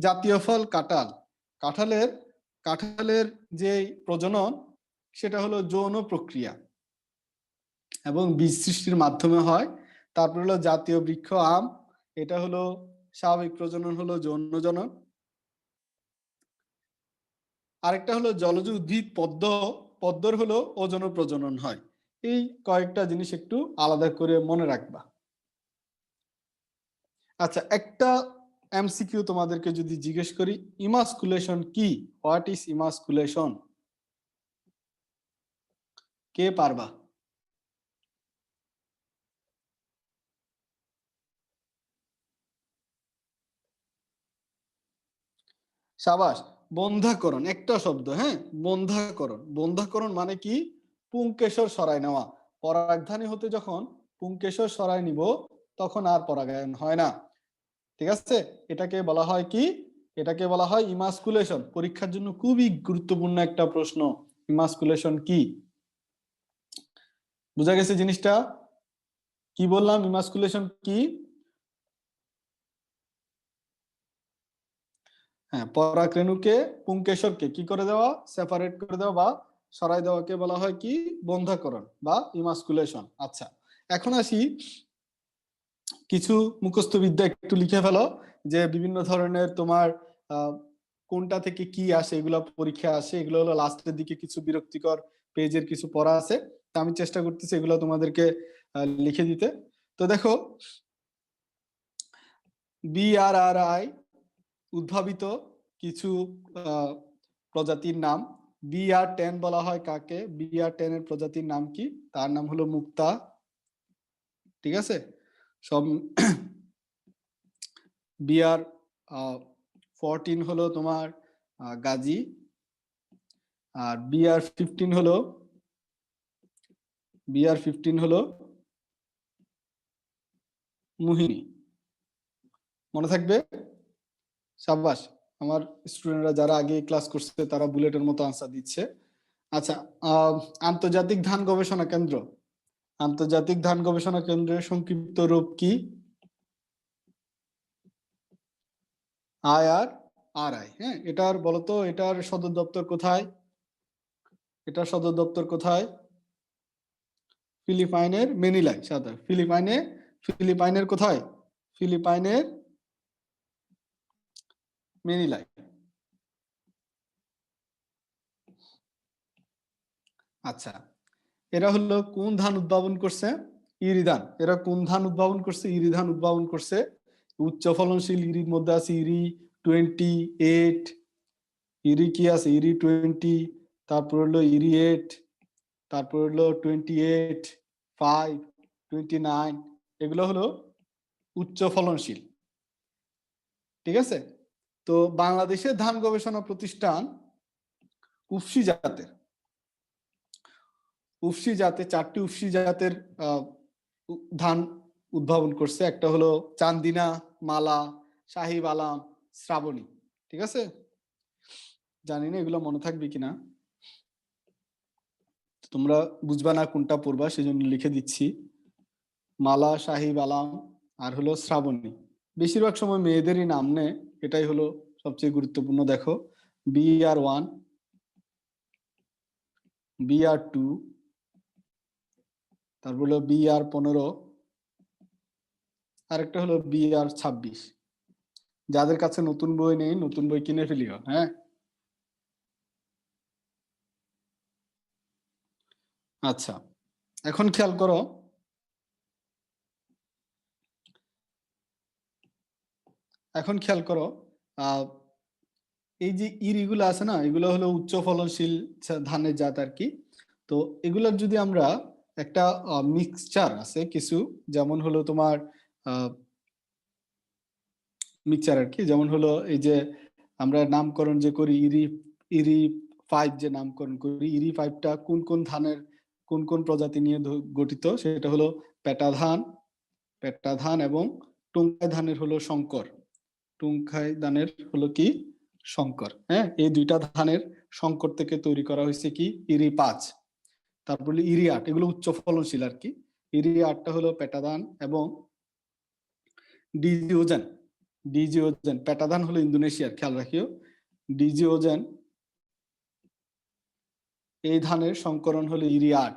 জাতীয় ফল কাঁঠাল, কাঁঠালের কাঁঠালের যে প্রজনন সেটা হলো যৌন প্রক্রিয়া এবং বীজ সৃষ্টির মাধ্যমে হয়। তারপর হলো জাতীয় বৃক্ষ আম, এটা হলো স্বাভাবিক প্রজনন হলো যৌন জনন। আরেকটা হলো জলজ উদ্ভিদ পদ্ম, পদ্মর হলো ওজন প্রজনন হয়। এই কয়েকটা জিনিস একটু আলাদা করে মনে রাখবা। আচ্ছা একটা এমসিকিউ তোমাদেরকে যদি জিজ্ঞেস করি, ইমাসকুলেশন কি, হোয়াট ইজ ইমাসকুলেশন, কে পারবা? সাবাস, বন্ধাকরণ একটা শব্দ। হ্যাঁ, বন্ধাকরণ, বন্ধাকরণ মানে কি, পুংকেশর সরায় নেওয়া। পরাগধানী হতে যখন পুংকেশর সরায় নিব তখন আর পরাগায়ন হয় না। ঠিক আছে, এটাকে বলা হয় কি, এটাকে বলা হয় ইমাসকুলেশন। পরীক্ষার জন্য খুবই গুরুত্বপূর্ণ একটা প্রশ্ন, ইমাসকুলেশন কি। বুঝা গেছে জিনিসটা, কি বললাম, ইমাসকুলেশন কি? হ্যাঁ, পরাগ রেণুকে পুংকেশরকে কি করে দেওয়া, সেপারেট করে দেওয়া বা সরাই দেওয়াকে বলা হয় কি, বন্ধ্যাকরণ বা ইমাস্কুলেশন। আচ্ছা, এখন আসি কিছু মুখস্থ বিদ্যা একটু লিখে ফেলো, যে বিভিন্ন ধরনের তোমার কোনটা থেকে কি আসে, এগুলো পরীক্ষা আসে, এগুলো হলো লাস্টের দিকে কিছু বিরক্তিকর পেজের কিছু পড়া আছে, তা আমি চেষ্টা করতেছি এগুলো তোমাদেরকে লিখে দিতে। তো দেখো, BRRI উদ্ভাবিত কিছু প্রজাতির নাম। BR10 বলা হয় কাকে, BR10 এর প্রজাতির নাম কি, তার নাম হলো মুক্তা। ঠিক আছে, সব BR14 হলো তোমার গাজী, আর BR15 হলো মোহিনী। মনে থাকবে? সাবাস, আমার স্টুডেন্টরা যারা আগে ক্লাস করছে তারা বুলেটের মতো আনসার দিচ্ছে। আচ্ছা, আন্তর্জাতিক ধান গবেষণা কেন্দ্র, আন্তর্জাতিক ধান গবেষণা কেন্দ্রের সংক্ষিপ্ত রূপ কি? IRRI। হ্যাঁ, এটার বলতো, এটার সদর দপ্তর কোথায়? এটার সদর দপ্তর কোথায়? ফিলিপাইনের মেনিলায়। সাদা ফিলিপাইনের কোথায়? ফিলিপাইনের মেনিলায়। আচ্ছা, এরা হলো কোন ধান উদ্ভাবন করছে? ইরি ধান। এরা কোন ধান উদ্ভাবন করছে? ইরি ধান উদ্ভাবন করছে। উচ্চ ফলনশীল ইরির মধ্যে আছে ইরি 28, ইরি কি আছে, ইরি 20, তারপর হলো ইরি 8, তারপর হলো 28, 5, 29, এগুলো হলো উচ্চ ফলনশীল। ঠিক আছে, তো বাংলাদেশের ধান গবেষণা প্রতিষ্ঠান উফশী জাতের, উফশী জাতের 4টি উফশী জাতের ধান উদ্ভাবন করছে। একটা হলো চান্দিনা, মালা, শাহিব আলাম, শ্রাবণী। ঠিক আছে, জানি না এগুলো মনে থাকবে কিনা, তোমরা বুঝবা না কোনটা পড়বা, সেজন্য লিখে দিচ্ছি। মালা, শাহিব আলাম আর হলো শ্রাবণী। বেশিরভাগ সময় মেয়েদেরই নাম নেয়, এটাই হলো সবচেয়ে গুরুত্বপূর্ণ। দেখো, BR1, BR2, তারপর হলো BR15, আরেকটা হলো BR26। যাদের কাছে নতুন বই নেই, নতুন বই কিনে ফেলিও। হ্যাঁ, আচ্ছা, এখন খেয়াল করো, এখন খেয়াল করো, এই যে ইরিগুলো আছে না, এগুলো হলো উচ্চ ফলনশীল ধানের জাত আর কি। তো এগুলোর যদি আমরা একটা মিক্সচার আছে কিছু, যেমন হলো তোমার মিক্সচার আর কি, যেমন হলো এই যে আমরা নামকরণ যে করি, ইরি ইরি 5 যে নামকরণ করি, ইরি 5টা কোন কোন ধানের কোন কোন প্রজাতি নিয়ে গঠিত, সেটা হলো পেটা ধান, পেটা ধান এবং টুঙ্কাই ধানের হলো শঙ্কর, টুঙ্কাই ধানের হলো কি শঙ্কর। হ্যাঁ, এই দুইটা ধানের শঙ্কর থেকে তৈরি করা হয়েছে কি ইরি 5। তারপরে ইরি 8, এগুলো উচ্চ ফলনশীল আর কি। ইরি 8টা হলো পেটা ধান এবং ডিজিওজেন, ডিজিওজেন পেটা ধান হলো ইন্দোনেশিয়ার, খেয়াল রাখিও। ডিজিওজেন এই ধানের সংকরণ হলো ইরি 8।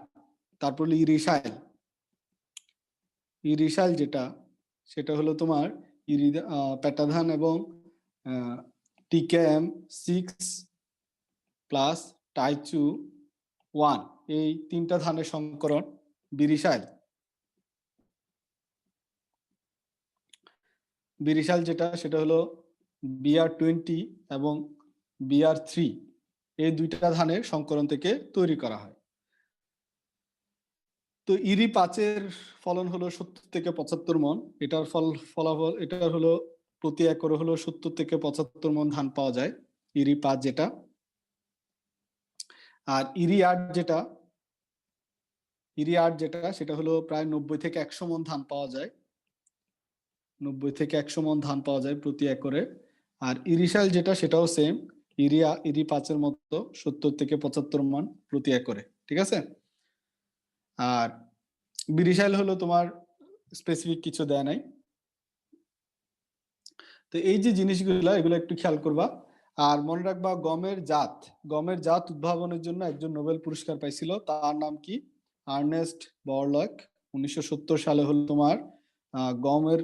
তারপর হলো ইরিশাইল, ইরিশাইল যেটা সেটা হলো তোমার ইরি পেটা ধান এবং TKM6 প্লাস টাইচু 1, এই 3টা ধানের সংকরণ বিরিশাইল। বিরিশাল যেটা সেটা হলো BR20 এবং BR3, এই 2টা ধানের সংকরণ থেকে তৈরি করা হয়। তো ইরি 5-এর ফলন হলো 70 থেকে 75 মন। এটার ফলাফল এটার হলো প্রতি একরে হলো 70 থেকে 75 মন ধান পাওয়া যায়, ইরি 5 যেটা। আর ইরি 8 যেটা, ইরি 8 যেটা সেটা হলো প্রায় 90 থেকে 100 মন ধান পাওয়া যায়, 90 থেকে 100 মন ধান পাওয়া যায় প্রতি একরে। আর ইরিশাল যেটা সেটাও সেম, ইরি 5-এর মতো 70 থেকে 75 মন প্রতি একরে। ঠিক আছে, আর বিরিশাল হলো তোমার স্পেসিফিক কিছু দেয় নাই। তো এই যে জিনিসগুলো, এগুলো একটু খেয়াল করবা। আর মনে রাখবা গমের জাত উদ্ভাবনের জন্য একজন নোবেল পুরস্কার পাইছিল, তার নাম কি? আর্নেস্ট বরলক। 1970 সালে হলো তোমার গমের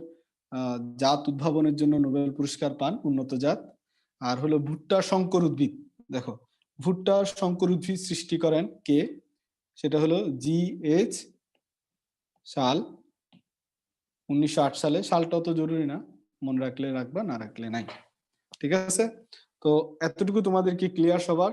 জাত উদ্ভাবনের জন্য নোবেল পুরস্কার পান, উন্নত জাত। আর হলো ভুট্টা সংকর উদ্ভিদ, দেখো ভুট্টা সংকর উদ্ভিদ সৃষ্টি করেন কে? সেটা হলো GH সাল, 1908 সালে। সালটাও তো জরুরি না, মনে রাখলে রাখবা, না রাখলে নাই। ঠিক আছে, তো এতটুকু তোমাদের কি ক্লিয়ার সবার?